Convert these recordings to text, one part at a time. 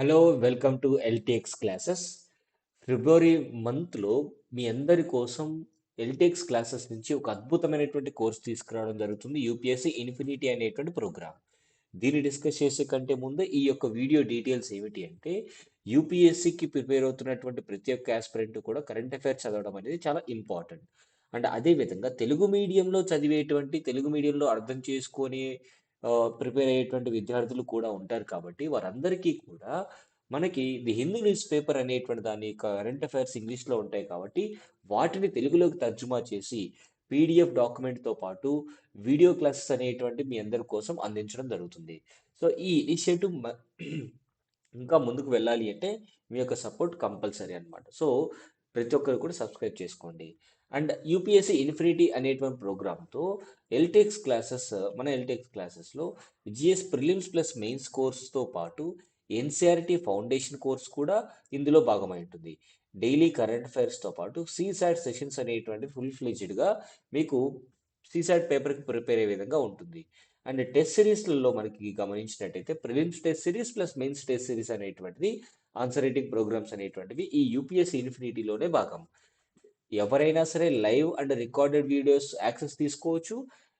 Hello, welcome to LTX classes. ఫిబ్రవరి మంత్లో మీ అందరి కోసం ఎల్టీఎక్స్ క్లాసెస్ నుంచి ఒక అద్భుతమైనటువంటి కోర్స్ తీసుకురావడం జరుగుతుంది. యూపీఎస్సీ ఇన్ఫినిటీ అనేటువంటి ప్రోగ్రామ్. దీన్ని డిస్కస్ చేసే కంటే ముందు ఈ యొక్క వీడియో డీటెయిల్స్ ఏమిటి అంటే, యూపీఎస్సీకి ప్రిపేర్ అవుతున్నటువంటి ప్రతి ఒక్క ఆస్పిరెంట్ కూడా కరెంట్ అఫైర్స్ చదవడం అనేది చాలా ఇంపార్టెంట్. అండ్ అదేవిధంగా తెలుగు మీడియంలో చదివేటువంటి తెలుగు మీడియంలో అర్థం చేసుకొని ప్రిపేర్ అయ్యేటువంటి విద్యార్థులు కూడా ఉంటారు కాబట్టి వారందరికీ కూడా మనకి ది హిందూ న్యూస్ పేపర్ అనేటువంటి దాని కరెంట్ అఫైర్స్ ఇంగ్లీష్లో ఉంటాయి కాబట్టి వాటిని తెలుగులోకి తర్జుమా చేసి పీడిఎఫ్ డాక్యుమెంట్తో పాటు వీడియో క్లాసెస్ అనేటువంటి మీ అందరి కోసం అందించడం జరుగుతుంది. సో ఈ ఇనిషియేటివ్ ఇంకా ముందుకు వెళ్ళాలి అంటే మీ యొక్క సపోర్ట్ కంపల్సరీ అన్నమాట. సో ప్రతి ఒక్కరు కూడా సబ్స్క్రైబ్ చేసుకోండి. అండ్ యూపీఎస్సీ ఇన్ఫినిటీ అనేటువంటి ప్రోగ్రామ్తో ఎల్టెక్స్ క్లాసెస్ మన ఎల్టెక్స్ క్లాసెస్లో జిఎస్ ప్రిలిమ్స్ ప్లస్ మెయిన్స్ కోర్స్తో పాటు ఎన్సీఆర్టీ ఫౌండేషన్ కోర్స్ కూడా ఇందులో భాగమై ఉంటుంది. డైలీ కరెంట్ అఫైర్స్తో పాటు సీసాట్ సెషన్స్ అనేటువంటి ఫుల్ ఫ్లెజ్డ్గా మీకు సీసాట్ పేపర్కి ప్రిపేర్ అయ్యే విధంగా ఉంటుంది. అండ్ టెస్ట్ సిరీస్లలో మనకి గమనించినట్టయితే prelims test series plus mains test series అనేటువంటిది ఆన్సర్ రైటింగ్ ప్రోగ్రామ్స్ అనేటువంటివి ఈ యూపీఎస్సీ ఇన్ఫినిటీలోనే భాగం. ఎవరైనా సరే live and recorded videos access తీసుకోవచ్చు,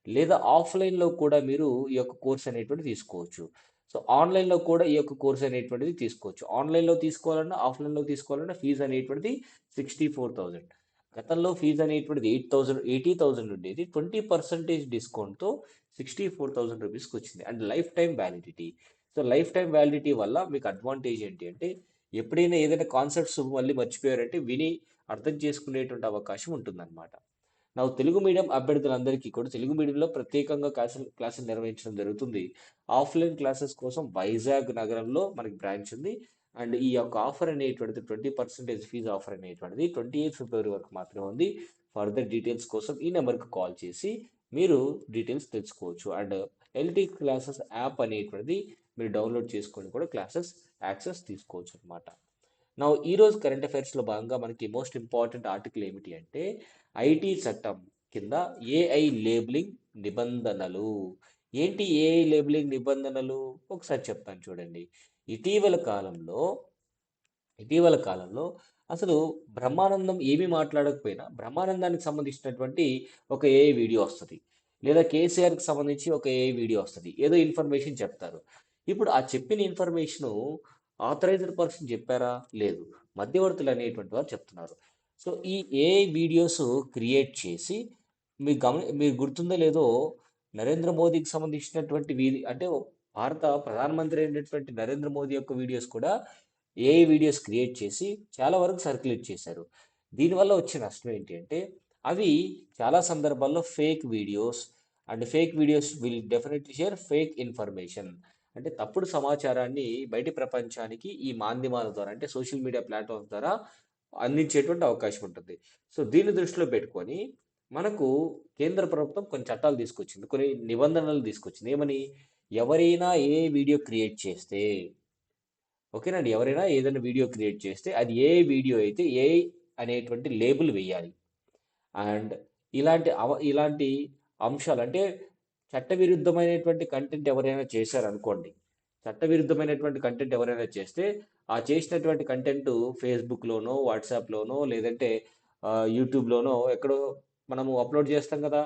లేదా ఆఫ్లైన్లో కూడా మీరు ఈ యొక్క కోర్స్ అనేటువంటిది తీసుకోవచ్చు. సో ఆన్లైన్లో కూడా ఈ యొక్క కోర్స్ అనేటువంటిది తీసుకోవచ్చు. ఆన్లైన్లో తీసుకోవాలన్నా ఆఫ్లైన్లో తీసుకోవాలన్నా ఫీజు అనేటువంటిది 64,000. గతంలో ఫీజు అనేటువంటిది 80,000 ఉండేది. 20% డిస్కౌంట్తో 64,000 రూపీస్కి వచ్చింది. And life time validity. So life time validity వల్ల మీకు అడ్వాంటేజ్ ఏంటి అంటే, ఎప్పుడైనా ఏదైనా కాన్సెప్ట్స్ మళ్ళీ మర్చిపోయారంటే విని అర్థం చేసుకునేటువంటి అవకాశం ఉంటుందన్నమాట. నా తెలుగు మీడియం అభ్యర్థులందరికీ కూడా తెలుగు మీడియంలో ప్రత్యేకంగా క్లాసులు నిర్వహించడం జరుగుతుంది. ఆఫ్లైన్ క్లాసెస్ కోసం వైజాగ్ నగరంలో మనకి బ్రాంచ్ ఉంది. అండ్ ఈ యొక్క ఆఫర్ అనేటువంటిది 20% ఫీజు ఆఫర్ అనేటువంటిది 28 ఫిబ్రవరి వరకు మాత్రమే ఉంది. ఫర్దర్ డీటెయిల్స్ కోసం ఈ నెంబర్కి కాల్ చేసి మీరు డీటెయిల్స్ తెలుసుకోవచ్చు. అండ్ ఎల్టీ క్లాసెస్ యాప్ అనేటువంటిది మీరు డౌన్లోడ్ చేసుకొని కూడా క్లాసెస్ యాక్సెస్ తీసుకోవచ్చు అనమాట. నా ఈరోజు కరెంట్ అఫైర్స్లో భాగంగా మనకి మోస్ట్ ఇంపార్టెంట్ ఆర్టికల్ ఏమిటి అంటే, ఐటీ చట్టం కింద ఏఐ లేబులింగ్ నిబంధనలు. ఏంటి ఏఐ లేబులింగ్ నిబంధనలు? ఒకసారి చెప్తాను చూడండి. ఇటీవల కాలంలో ఇటీవల కాలంలో అసలు బ్రహ్మానందం ఏమీ మాట్లాడకపోయినా బ్రహ్మానందానికి సంబంధించినటువంటి ఒక ఏఐ వీడియో వస్తుంది, లేదా కేసీఆర్కి సంబంధించి ఒక ఏఐ వీడియో వస్తుంది, ఏదో ఇన్ఫర్మేషన్ చెప్తారు. ఇప్పుడు ఆ చెప్పిన ఇన్ఫర్మేషను ఆథరైజ్డ్ పర్సన్ చెప్పారా? లేదు, మధ్యవర్తులు అనేటువంటి వారు చెప్తున్నారు. సో ఈ ఏఐ వీడియోస్ క్రియేట్ చేసి మీరు గుర్తుందో లేదో, నరేంద్ర మోదీకి సంబంధించినటువంటి అంటే భారత ప్రధానమంత్రి అయినటువంటి నరేంద్ర మోదీ యొక్క వీడియోస్ కూడా ఏఐ వీడియోస్ క్రియేట్ చేసి చాలా వరకు సర్క్యులేట్ చేశారు. దీనివల్ల వచ్చే నష్టం ఏంటి అంటే, అవి చాలా సందర్భాల్లో fake videos, and fake videos will definitely share fake information. అంటే తప్పుడు సమాచారాన్ని బయటి ప్రపంచానికి ఈ మాధ్యమాల ద్వారా, అంటే సోషల్ మీడియా ప్లాట్ఫామ్స్ ద్వారా అందించేటువంటి అవకాశం ఉంటుంది. సో దీన్ని దృష్టిలో పెట్టుకొని మనకు కేంద్ర ప్రభుత్వం కొన్ని చట్టాలు తీసుకొచ్చింది, కొన్ని నిబంధనలు తీసుకొచ్చింది. ఏమని? ఎవరైనా ఏ వీడియో క్రియేట్ చేస్తే, ఓకేనండి, ఎవరైనా ఏదైనా వీడియో క్రియేట్ చేస్తే అది ఏ వీడియో అయితే ఏ అనేటువంటి లేబుల్ వేయాలి. అండ్ ఇలాంటి అంశాలు అంటే చట్టవిరుద్ధమైనటువంటి కంటెంట్ ఎవరైనా చేశారనుకోండి, చట్టవిరుద్ధమైనటువంటి కంటెంట్ ఎవరైనా చేస్తే ఆ చేసినటువంటి కంటెంట్ ఫేస్బుక్లోనో వాట్సాప్లోనో లేదంటే యూట్యూబ్లోనో ఎక్కడో మనము అప్లోడ్ చేస్తాం కదా,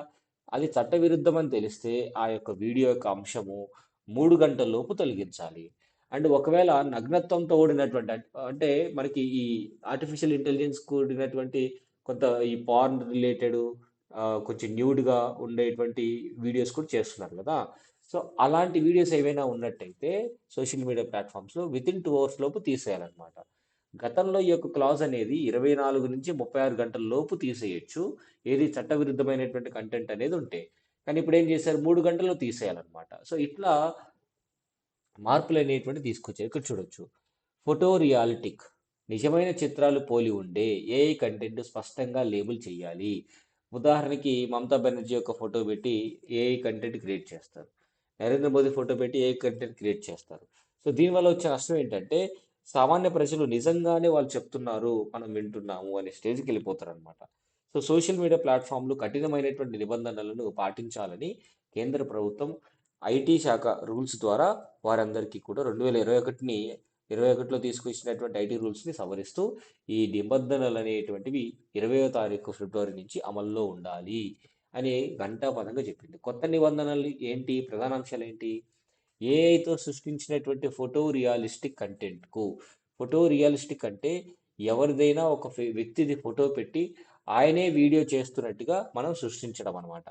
అది చట్టవిరుద్ధం అని తెలిస్తే ఆ యొక్క వీడియో యొక్క అంశము 3 గంటల లోపు తొలగించాలి. అండ్ ఒకవేళ నగ్నత్వంతో కూడినటువంటి అంటే మనకి ఈ ఆర్టిఫిషియల్ ఇంటెలిజెన్స్ కూడినటువంటి కొంత ఈ పార్న్ రిలేటెడ్ కొంచెం న్యూడ్గా ఉండేటువంటి వీడియోస్ కూడా చేస్తున్నారు కదా. సో అలాంటి వీడియోస్ ఏవైనా ఉన్నట్టయితే సోషల్ మీడియా ప్లాట్ఫామ్స్లో వితిన్ 2 అవర్స్ లోపు తీసేయాలన్నమాట. గతంలో ఈ యొక్క క్లాజ్ అనేది 24 నుంచి 36 గంటల లోపు తీసేయొచ్చు, ఏది చట్టవిరుద్ధమైనటువంటి కంటెంట్ అనేది ఉంటే. కానీ ఇప్పుడు ఏం చేశారు, 3 గంటల్లో తీసేయాలన్నమాట. సో ఇట్లా మార్పులు అనేటువంటి తీసుకొచ్చారు. ఇక్కడ చూడొచ్చు, ఫోటో రియాలిటిక్, నిజమైన చిత్రాలు పోలి ఉండే ఏఐ కంటెంట్ స్పష్టంగా లేబుల్ చేయాలి. ఉదాహరణకి మమతా బెనర్జీ యొక్క ఫోటో పెట్టి ఏఐ కంటెంట్ క్రియేట్ చేస్తారు, నరేంద్ర మోదీ ఫోటో పెట్టి ఏఐ కంటెంట్ క్రియేట్ చేస్తారు. సో దీనివల్ల వచ్చే నష్టం ఏంటంటే, సామాన్య ప్రజలు నిజంగానే వాళ్ళు చెప్తున్నారు మనం వింటున్నాము అనే స్టేజ్కి వెళ్ళిపోతారు అనమాట. సో సోషల్ మీడియా ప్లాట్ఫామ్లు కఠినమైనటువంటి నిబంధనలను పాటించాలని కేంద్ర ప్రభుత్వం ఐటీ శాఖ రూల్స్ ద్వారా వారందరికీ కూడా 2021ని 2021లో తీసుకొచ్చినటువంటి ఐటీ రూల్స్ని సవరిస్తూ ఈ నిబంధనలు అనేటువంటివి 20వ తారీఖు ఫిబ్రవరి నుంచి అమల్లో ఉండాలి అని ఘంటాపథంగా చెప్పింది. కొత్త నిబంధనలు ఏంటి? ప్రధాన అంశాలు ఏంటి? ఏఐతో సృష్టించినటువంటి ఫోటో రియలిస్టిక్ కంటెంట్కు, ఫోటో రియలిస్టిక్ అంటే ఎవరిదైనా ఒక వ్యక్తిది ఫోటో పెట్టి ఆయనే వీడియో చేస్తున్నట్టుగా మనం సృష్టించడం అనమాట.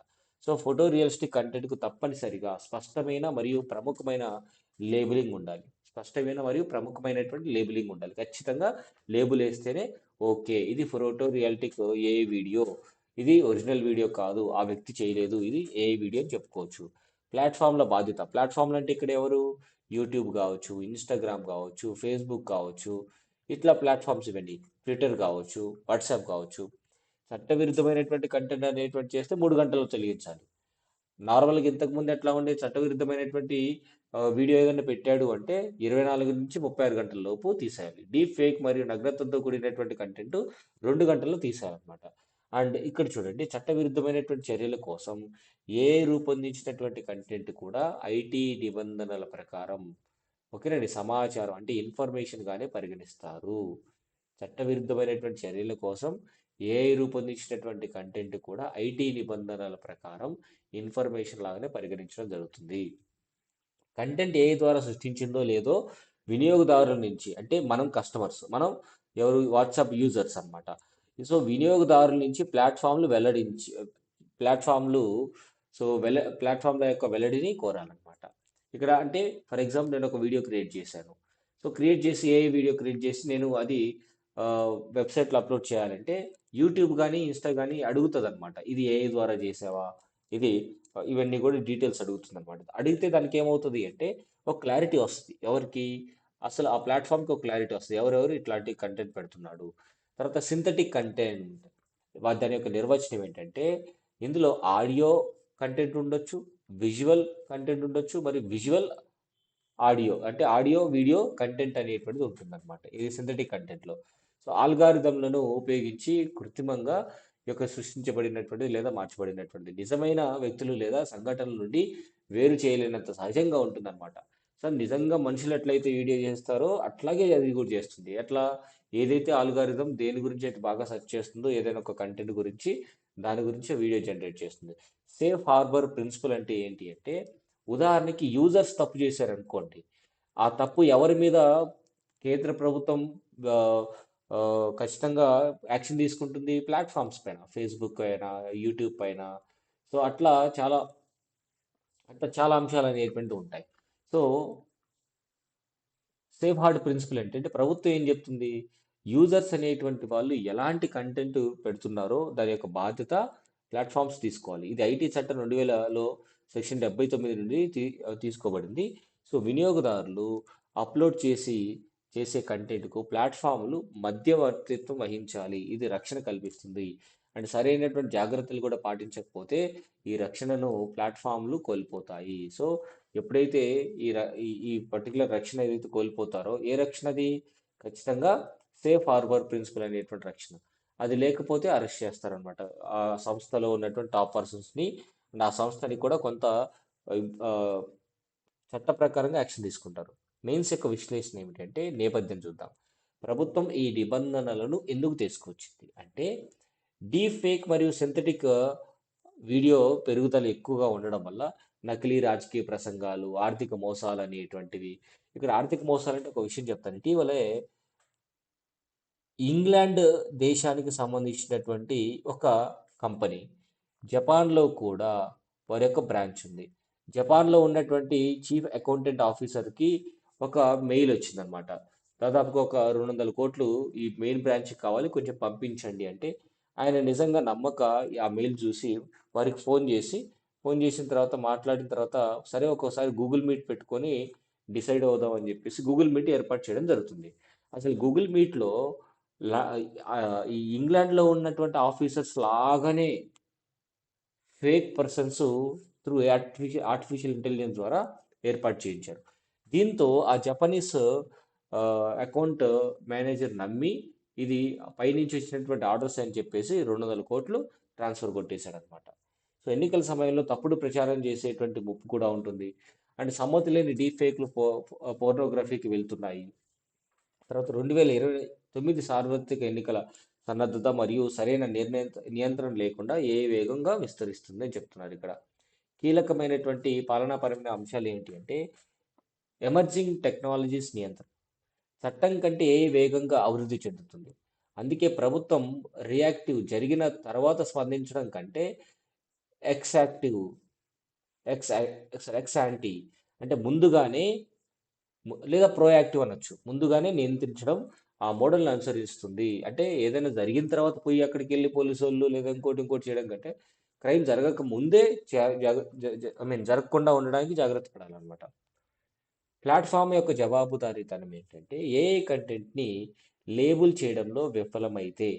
సో ఫోటో రియలిస్టిక్ కంటెంట్కు తప్పనిసరిగా స్పష్టమైన మరియు ప్రముఖమైన లేబులింగ్ ఉండాలి. స్పష్టమైన మరియు ప్రముఖమైనటువంటి లేబులింగ్ ఉండాలి. ఖచ్చితంగా లేబుల్ వేస్తేనే ఓకే ఇది ఫోటో రియలిటిక్ ఏ వీడియో, ఇది ఒరిజినల్ వీడియో కాదు, ఆ వ్యక్తి చేయలేదు, ఇది ఏ వీడియో అని చెప్పుకోవచ్చు. ప్లాట్ఫామ్ల బాధ్యత. ప్లాట్ఫామ్లు అంటే ఇక్కడ ఎవరు? యూట్యూబ్ కావచ్చు, ఇన్స్టాగ్రామ్ కావచ్చు, ఫేస్బుక్ కావచ్చు, ఇట్లా ప్లాట్ఫామ్స్ ఇవన్నీ. ట్విట్టర్ కావచ్చు, వాట్సాప్ కావచ్చు. చట్టవిరుద్ధమైనటువంటి కంటెంట్ అనేటువంటి చేస్తే 3 గంటల్లో తొలగించాలి. నార్మల్గా ఇంతకుముందు ఎట్లా ఉండే? చట్టవిరుద్ధమైనటువంటి వీడియో ఏదైనా పెట్టాడు అంటే 24 నుంచి 36 గంటల లోపు తీసేయాలి. డీప్ ఫేక్ మరియు నగ్నతతో కూడినటువంటి కంటెంట్ 2 గంటల్లో తీసేయాలన్నమాట. అండ్ ఇక్కడ చూడండి, చట్టవిరుద్ధమైనటువంటి చర్యల కోసం రూపొందించినటువంటి కంటెంట్ కూడా ఐటీ నిబంధనల ప్రకారం ఓకేనండి సమాచారం అంటే ఇన్ఫర్మేషన్ గానే పరిగణిస్తారు. చట్టవిరుద్ధమైనటువంటి చర్యల కోసం రూపొందించినటువంటి కంటెంట్ కూడా ఐటీ నిబంధనల ప్రకారం ఇన్ఫర్మేషన్ లాగానే పరిగణించడం జరుగుతుంది. కంటెంట్ ఏఐ ద్వారా సృష్టించిందో లేదో వినియోగదారుల నుంచి, అంటే మనం కస్టమర్స్, మనం ఎవరు? వాట్సాప్ యూజర్స్ అన్నమాట. సో వినియోగదారుల నుంచి ప్లాట్ఫామ్లు ప్లాట్ఫామ్ల యొక్క వెల్లడిని కోరాలన్నమాట. ఇక్కడ అంటే ఫర్ ఎగ్జాంపుల్ నేను ఒక వీడియో క్రియేట్ చేశాను. సో క్రియేట్ చేసి ఏ వీడియో క్రియేట్ చేసి నేను అది వెబ్సైట్లో అప్లోడ్ చేయాలంటే యూట్యూబ్ కానీ ఇన్స్టా కానీ అడుగుతుంది అనమాట. ఇది ఏఐ ద్వారా చేసావా, ఇది ఇవన్నీ కూడా డీటెయిల్స్ అడుగుతుంది అనమాట. అడిగితే దానికి ఏమవుతుంది అంటే ఒక క్లారిటీ వస్తుంది. ఎవరికి? అసలు ఆ ప్లాట్ఫామ్కి ఒక క్లారిటీ వస్తుంది, ఎవరెవరు ఇట్లాంటి కంటెంట్ పెడుతున్నాడు. తర్వాత సింథటిక్ కంటెంట్, దాని యొక్క నిర్వచనం ఏంటంటే ఇందులో ఆడియో కంటెంట్ ఉండొచ్చు, విజువల్ కంటెంట్ ఉండొచ్చు, మరియు విజువల్ ఆడియో అంటే ఆడియో వీడియో కంటెంట్ అనేటువంటిది ఉంటుందన్నమాట ఇది సింథటిక్ కంటెంట్లో. సో ఆల్గారిథంలను ఉపయోగించి కృత్రిమంగా సృష్టించబడినటువంటి లేదా మార్చబడినటువంటి నిజమైన వ్యక్తులు లేదా సంఘటనల నుండి వేరు చేయలేనంత సహజంగా ఉంటుందన్నమాట. సో నిజంగా మనుషులు ఎట్లయితే వీడియో చేస్తారో అట్లాగే అది కూడా చేస్తుంది. ఎట్లా? ఏదైతే ఆల్గారిథం దేని గురించి అయితే బాగా సెర్చ్ చేస్తుందో ఏదైనా ఒక కంటెంట్ గురించి, దాని గురించి వీడియో జనరేట్ చేస్తుంది. సేఫ్ హార్బర్ ప్రిన్సిపల్ అంటే ఏంటి అంటే ఉదాహరణకి యూజర్స్ తప్పు చేశారనుకోండి, ఆ తప్పు ఎవరి మీద కేంద్ర ప్రభుత్వం ఆ, ఖచ్చితంగా యాక్షన్ తీసుకుంటుంది? ప్లాట్ఫామ్స్ పైన, ఫేస్బుక్ పైన, యూట్యూబ్ పైన. సో అట్లా చాలా అంశాలు అనేటువంటివి ఉంటాయి. సో సేఫ్ హార్డ్ ప్రిన్సిపల్ ఏంటంటే ప్రభుత్వం ఏం చెప్తుంది? యూజర్స్ అనేటువంటి వాళ్ళు ఎలాంటి కంటెంట్ పెడుతున్నారో దాని యొక్క బాధ్యత ప్లాట్ఫామ్స్ తీసుకోవాలి. ఇది ఐటీ చట్టం 2000లో సెక్షన్ 79 నుండి తీసుకోబడింది. సో వినియోగదారులు అప్లోడ్ చేసే కంటెంట్కు ప్లాట్ఫామ్లు మధ్యవర్తిత్వం వహించాలి. ఇది రక్షణ కల్పిస్తుంది. అండ్ సరైనటువంటి జాగ్రత్తలు కూడా పాటించకపోతే ఈ రక్షణను ప్లాట్ఫామ్లు కోల్పోతాయి. సో ఎప్పుడైతే ఈ పర్టికులర్ రక్షణ ఏదైతే కోల్పోతారో, ఏ రక్షణ అది? ఖచ్చితంగా సేఫ్ హార్బర్ ప్రిన్సిపల్ అనేటువంటి రక్షణ. అది లేకపోతే అరెస్ట్ చేస్తారనమాట. ఆ సంస్థలో ఉన్నటువంటి టాప్ పర్సన్స్ని అండ్ ఆ సంస్థని కూడా కొంత ఆ, చట్ట ప్రకారంగా యాక్షన్ తీసుకుంటారు. మెయిన్స్ యొక్క విశ్లేషణ ఏమిటంటే నేపథ్యం చూద్దాం. ప్రభుత్వం ఈ నిబంధనలను ఎందుకు తీసుకొచ్చింది అంటే డీప్ ఫేక్ మరియు సింథటిక్ వీడియో పెరుగుదల ఎక్కువగా ఉండడం వల్ల నకిలీ రాజకీయ ప్రసంగాలు, ఆర్థిక మోసాలు అనేటువంటివి. ఇక్కడ ఆర్థిక మోసాలు అంటే ఒక విషయం చెప్తాను. ఇటీవలే ఇంగ్లాండ్ దేశానికి సంబంధించినటువంటి ఒక కంపెనీ జపాన్లో కూడా వారి యొక్క బ్రాంచ్ ఉంది. జపాన్లో ఉన్నటువంటి చీఫ్ అకౌంటెంట్ ఆఫీసర్కి ఒక మెయిల్ వచ్చిందనమాట. దాదాపుగా ఒక 200 కోట్లు ఈ మెయిన్ బ్రాంచ్కి కావాలి, కొంచెం పంపించండి అంటే ఆయన నిజంగా నమ్మక ఆ మెయిల్ చూసి వారికి ఫోన్ చేసిన తర్వాత మాట్లాడిన తర్వాత సరే ఒక్కోసారి గూగుల్ మీట్ పెట్టుకొని డిసైడ్ అవుదాం అని చెప్పేసి గూగుల్ మీట్ ఏర్పాటు చేయడం జరుగుతుంది. అసలు గూగుల్ మీట్లో లా ఈ ఇంగ్లాండ్‌లో ఉన్నటువంటి ఆఫీసర్స్ లాగానే fake persons through artificial intelligence ద్వారా ఏర్పాటు చేయించారు. దీంతో ఆ జపనీస్ అకౌంట్ మేనేజర్ నమ్మి ఇది పైనుంచి వచ్చినటువంటి ఆర్డర్స్ అని చెప్పేసి 200 కోట్లు ట్రాన్స్ఫర్ కొట్టేశాడనమాట. సో ఎన్నికల సమయంలో తప్పుడు ప్రచారం చేసేటువంటి ముప్పు కూడా ఉంటుంది. అండ్ సమ్మతి లేని డీప్ ఫేక్లు పోర్నోగ్రఫీకి వెళ్తున్నాయి. తర్వాత 2029 సార్వత్రిక ఎన్నికల సన్నద్ధత మరియు సరైన నియంత్రణ లేకుండా వేగంగా విస్తరిస్తుంది అని చెప్తున్నారు ఇక్కడ. కీలకమైనటువంటి పాలనాపరమైన అంశాలు ఏంటి అంటే ఎమర్జింగ్ టెక్నాలజీస్ నియంత్రణ. చట్టం కంటే వేగంగా అభివృద్ధి చెందుతుంది. అందుకే ప్రభుత్వం రియాక్టివ్ జరిగిన తర్వాత స్పందించడం కంటే ఎక్సాక్టివ్ ఎక్స్ ఎక్స్ యాంటీ అంటే ముందుగానే లేదా ప్రోయాక్టివ్ అనొచ్చు. ముందుగానే నియంత్రించడం ఆ మోడల్ని అనుసరిస్తుంది. అంటే ఏదైనా జరిగిన తర్వాత పోయి అక్కడికి వెళ్ళి పోలీసోళ్ళు లేదా ఇంకోటి ఇంకోటి చేయడం కంటే క్రైమ్ జరగక ముందే ఐ మీన్ జరగకుండా ఉండడానికి జాగ్రత్త పడాలన్నమాట. ప్లాట్ఫామ్ యొక్క జవాబుదారీతనం ఏంటంటే ఏఐ కంటెంట్ని లేబుల్ చేయడంలో విఫలమైతే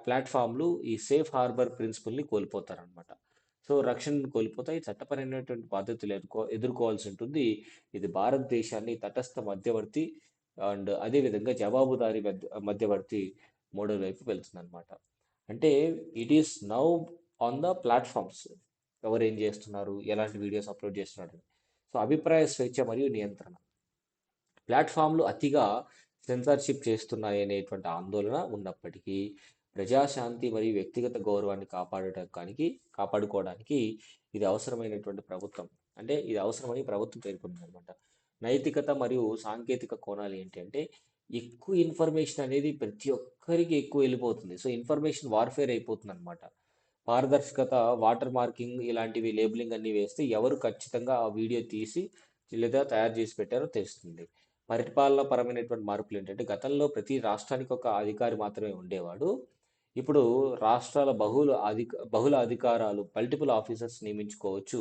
ప్లాట్ఫామ్లు ఈ సేఫ్ హార్బర్ ప్రిన్సిపల్ని కోల్పోతారనమాట. సో రక్షణను కోల్పోతాయి, చట్టపరమైనటువంటి బాధ్యతలు ఎదుర్కోవాల్సి ఉంటుంది. ఇది భారతదేశాన్ని తటస్థ మధ్యవర్తి అండ్ అదేవిధంగా జవాబుదారీ మధ్యవర్తి మోడల్ వైపు వెళ్తుంది అనమాట. అంటే it is now on the platforms, ఎవరు ఏం చేస్తున్నారు, ఎలాంటి వీడియోస్ అప్లోడ్ చేస్తున్నారు. సో అభిప్రాయ స్వేచ్ఛ మరియు నియంత్రణ. ప్లాట్ఫామ్లు అతిగా సెన్సార్షిప్ చేస్తున్నాయనేటువంటి ఆందోళన ఉన్నప్పటికీ ప్రజాశాంతి మరియు వ్యక్తిగత గౌరవాన్ని కాపాడుకోవడానికి ఇది అవసరమైనటువంటి ప్రభుత్వం, అంటే ఇది అవసరమని ప్రభుత్వం పేర్కొంది అనమాట. నైతికత మరియు సాంకేతిక కోణాలు ఏంటి అంటే ఎక్కువ ఇన్ఫర్మేషన్ అనేది ప్రతి ఒక్కరికి ఎక్కువ వెళ్ళిపోతుంది. సో ఇన్ఫర్మేషన్ వార్ఫేర్ అయిపోతుంది అనమాట. పారదర్శకత, వాటర్ మార్కింగ్ ఇలాంటివి లేబులింగ్ అన్ని వేస్తే ఎవరు ఖచ్చితంగా ఆ వీడియో తీసి లేదా తయారు చేసి పెట్టారో తెలుస్తుంది. పరిపాలన పరమైనటువంటి మార్పులు ఏంటంటే గతంలో ప్రతి రాష్ట్రానికి ఒక అధికారి మాత్రమే ఉండేవాడు. ఇప్పుడు రాష్ట్రాల బహుళ అధికారాలు, మల్టిపుల్ ఆఫీసర్స్ నియమించుకోవచ్చు.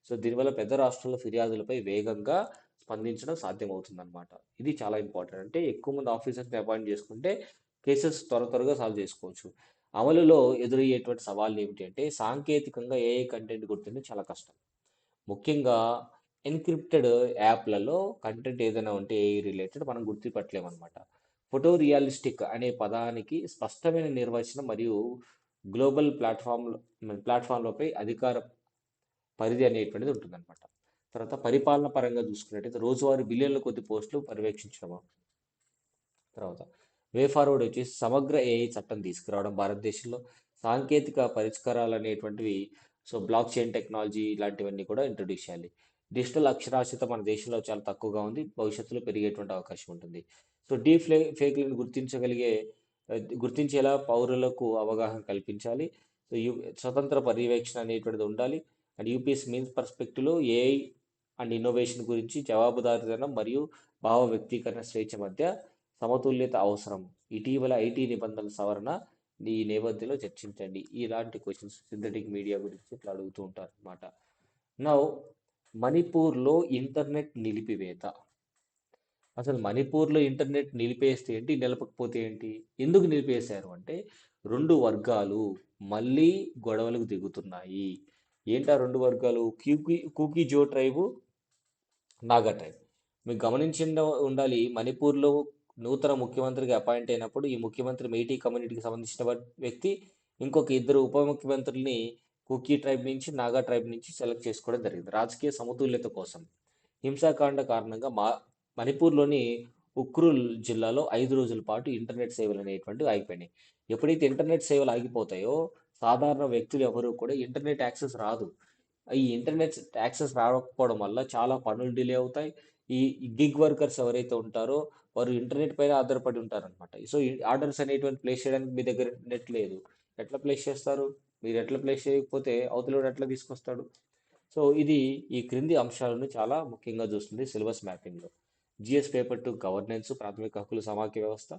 సో దీనివల్ల పెద్ద రాష్ట్రాల ఫిర్యాదులపై వేగంగా స్పందించడం సాధ్యమవుతుందన్నమాట. ఇది చాలా ఇంపార్టెంట్. అంటే ఎక్కువ మంది ఆఫీసర్స్ని అపాయింట్ చేసుకుంటే కేసెస్ త్వరగా సాల్వ్ చేసుకోవచ్చు. అమలులో ఎదురయ్యేటువంటి సవాళ్ళు ఏమిటి అంటే సాంకేతికంగా ఏఐ కంటెంట్ గుర్తించడం చాలా కష్టం. ముఖ్యంగా ఎన్క్రిప్టెడ్ యాప్లలో కంటెంట్ ఏదైనా ఉంటే ఏఐ రిలేటెడ్ మనం గుర్తుపట్టలేమన్నమాట. ఫోటో రియలిస్టిక్ అనే పదానికి స్పష్టమైన నిర్వచనం మరియు గ్లోబల్ ప్లాట్ఫామ్లపై అధికార పరిధి అనేటువంటిది ఉంటుందన్నమాట. తర్వాత పరిపాలన పరంగా చూసుకున్నట్టయితే రోజువారీ బిలియన్ల కొద్ది పోస్టులు పర్యవేక్షించడం. తర్వాత వే ఫార్వర్డ్ వచ్చేసి సమగ్ర ఏఐ చట్టం తీసుకురావడం భారతదేశంలో. సాంకేతిక పరిష్కారాలు అనేటువంటివి సో బ్లాక్ చైన్ టెక్నాలజీ ఇలాంటివన్నీ కూడా ఇంట్రొడ్యూస్ చేయాలి. డిజిటల్ అక్షరాస్యత మన దేశంలో చాలా తక్కువగా ఉంది, భవిష్యత్తులో పెరిగేటువంటి అవకాశం ఉంటుంది. సో ఫేక్లను గుర్తించేలా పౌరులకు అవగాహన కల్పించాలి. సో స్వతంత్ర పర్యవేక్షణ అనేటువంటిది ఉండాలి. అండ్ యూపీఎస్ మీన్స్ పర్స్పెక్టివ్లో ఏఐ అండ్ ఇన్నోవేషన్ గురించి జవాబుదారీతనం మరియు భావ వ్యక్తీకరణ స్వేచ్ఛ మధ్య సమతుల్యత అవసరం. ఇటీవల ఐటీ నిబంధనల సవరణ ఈ నేపథ్యంలో చర్చించండి. ఇలాంటి క్వశ్చన్స్ సింథటిక్ మీడియా గురించి ఇట్లా అడుగుతూ ఉంటారు అనమాట. నౌ మణిపూర్లో ఇంటర్నెట్ నిలిపివేత. అసలు మణిపూర్లో ఇంటర్నెట్ నిలిపేస్తే ఏంటి, నిలపకపోతే ఏంటి, ఎందుకు నిలిపేశారు అంటే రెండు వర్గాలు మళ్ళీ గొడవలకు దిగుతున్నాయి. ఏంటా రెండు వర్గాలు? కూకీ జో ట్రైబు, నాగా ట్రైబ్. మీకు గమనించి ఉండాలి, మణిపూర్లో నూతన ముఖ్యమంత్రిగా అపాయింట్ అయినప్పుడు ఈ ముఖ్యమంత్రి మేటీ కమ్యూనిటీకి సంబంధించిన వ్యక్తి, ఇంకొక ఇద్దరు ఉప ముఖ్యమంత్రుల్ని కుకీ ట్రైబ్ నుంచి, నాగా ట్రైబ్ నుంచి సెలెక్ట్ చేసుకోవడం జరిగింది రాజకీయ సమతుల్యత కోసం. హింసాకాండ కారణంగా మణిపూర్లోని ఉక్రుల్ జిల్లాలో 5 రోజుల పాటు ఇంటర్నెట్ సేవలు అనేటువంటివి ఆగిపోయినాయి. ఎప్పుడైతే ఇంటర్నెట్ సేవలు ఆగిపోతాయో సాధారణ వ్యక్తులు ఎవరు కూడా ఇంటర్నెట్ యాక్సెస్ రాదు. ఈ ఇంటర్నెట్ యాక్సెస్ రాకపోవడం వల్ల చాలా పనులు డిలే అవుతాయి. ఈ గిగ్ వర్కర్స్ ఎవరైతే ఉంటారో వారు ఇంటర్నెట్ పైన ఆధారపడి ఉంటారనమాట. సో ఈ ఆర్డర్స్ అనేటువంటి ప్లేస్ చేయడానికి మీ దగ్గర నెట్ లేదు, ఎట్లా ప్లేస్ చేస్తారు? మీరు ఎట్లా ప్లేస్ చేయకపోతే అవతలోడు ఎట్లా తీసుకొస్తాడు? సో ఇది ఈ క్రింది అంశాలను చాలా ముఖ్యంగా చూస్తుంది సిలబస్ మ్యాపింగ్లో. జిఎస్ పేపర్ 2 గవర్నెన్స్, ప్రాథమిక హక్కుల సమాఖ్య వ్యవస్థ.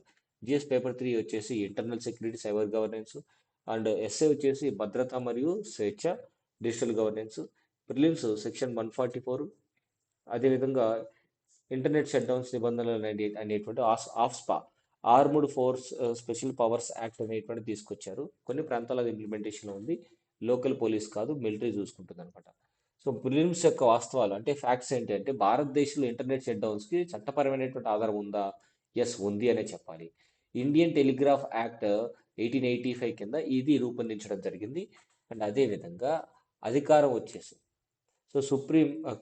జిఎస్ పేపర్ 3 వచ్చేసి internal security, cyber governance. And SA వచ్చేసి భద్రత మరియు స్వేచ్ఛ, డిజిటల్ గవర్నెన్స్. Prelims section 144. అదేవిధంగా ఇంటర్నెట్ షట్ డౌన్స్ నిబంధనలు అనేటువంటి ఆఫ్స్పా, armed force special powers act అనేటువంటి తీసుకొచ్చారు. కొన్ని ప్రాంతాల ఇంప్లిమెంటేషన్ ఉంది, లోకల్ పోలీస్ కాదు, మిలిటరీ చూసుకుంటుంది అనమాట. సో ప్రిలిమ్స్ యొక్క వాస్తవాలు అంటే ఫ్యాక్ట్స్ ఏంటి అంటే భారతదేశంలో ఇంటర్నెట్ షట్ డౌన్స్కి చట్టపరమైనటువంటి ఆధారం ఉందా? ఎస్ ఉంది అనే చెప్పాలి. ఇండియన్ టెలిగ్రాఫ్ యాక్ట్ 1885 కింద ఇది రూపొందించడం జరిగింది. అండ్ అదేవిధంగా అధికారం వచ్చేసి సో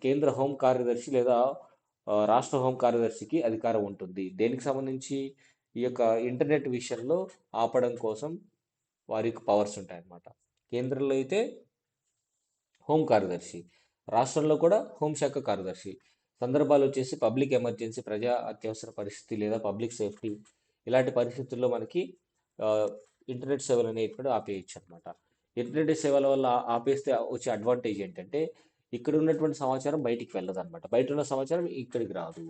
కేంద్ర హోం కార్యదర్శి లేదా రాష్ట్ర హోం కార్యదర్శికి అధికారం ఉంటుంది. దేనికి సంబంధించి ఈ యొక్క ఇంటర్నెట్ విషయంలో ఆపడం కోసం వారికి పవర్స్ ఉంటాయన్నమాట. కేంద్రంలో అయితే హోం కార్యదర్శి, రాష్ట్రంలో కూడా హోంశాఖ కార్యదర్శి. సందర్భాలు వచ్చేసి పబ్లిక్ ఎమర్జెన్సీ, ప్రజా అత్యవసర పరిస్థితి లేదా పబ్లిక్ సేఫ్టీ, ఇలాంటి పరిస్థితుల్లో మనకి ఆ, ఇంటర్నెట్ సేవలు అనేటువంటి ఆపేయచ్చు అనమాట. ఇంటర్నెట్ సేవల వల్ల ఆపేస్తే వచ్చే అడ్వాంటేజ్ ఏంటంటే ఇక్కడ ఉన్నటువంటి సమాచారం బయటికి వెళ్ళదు అనమాట. బయట ఉన్న సమాచారం ఇక్కడికి రాదు.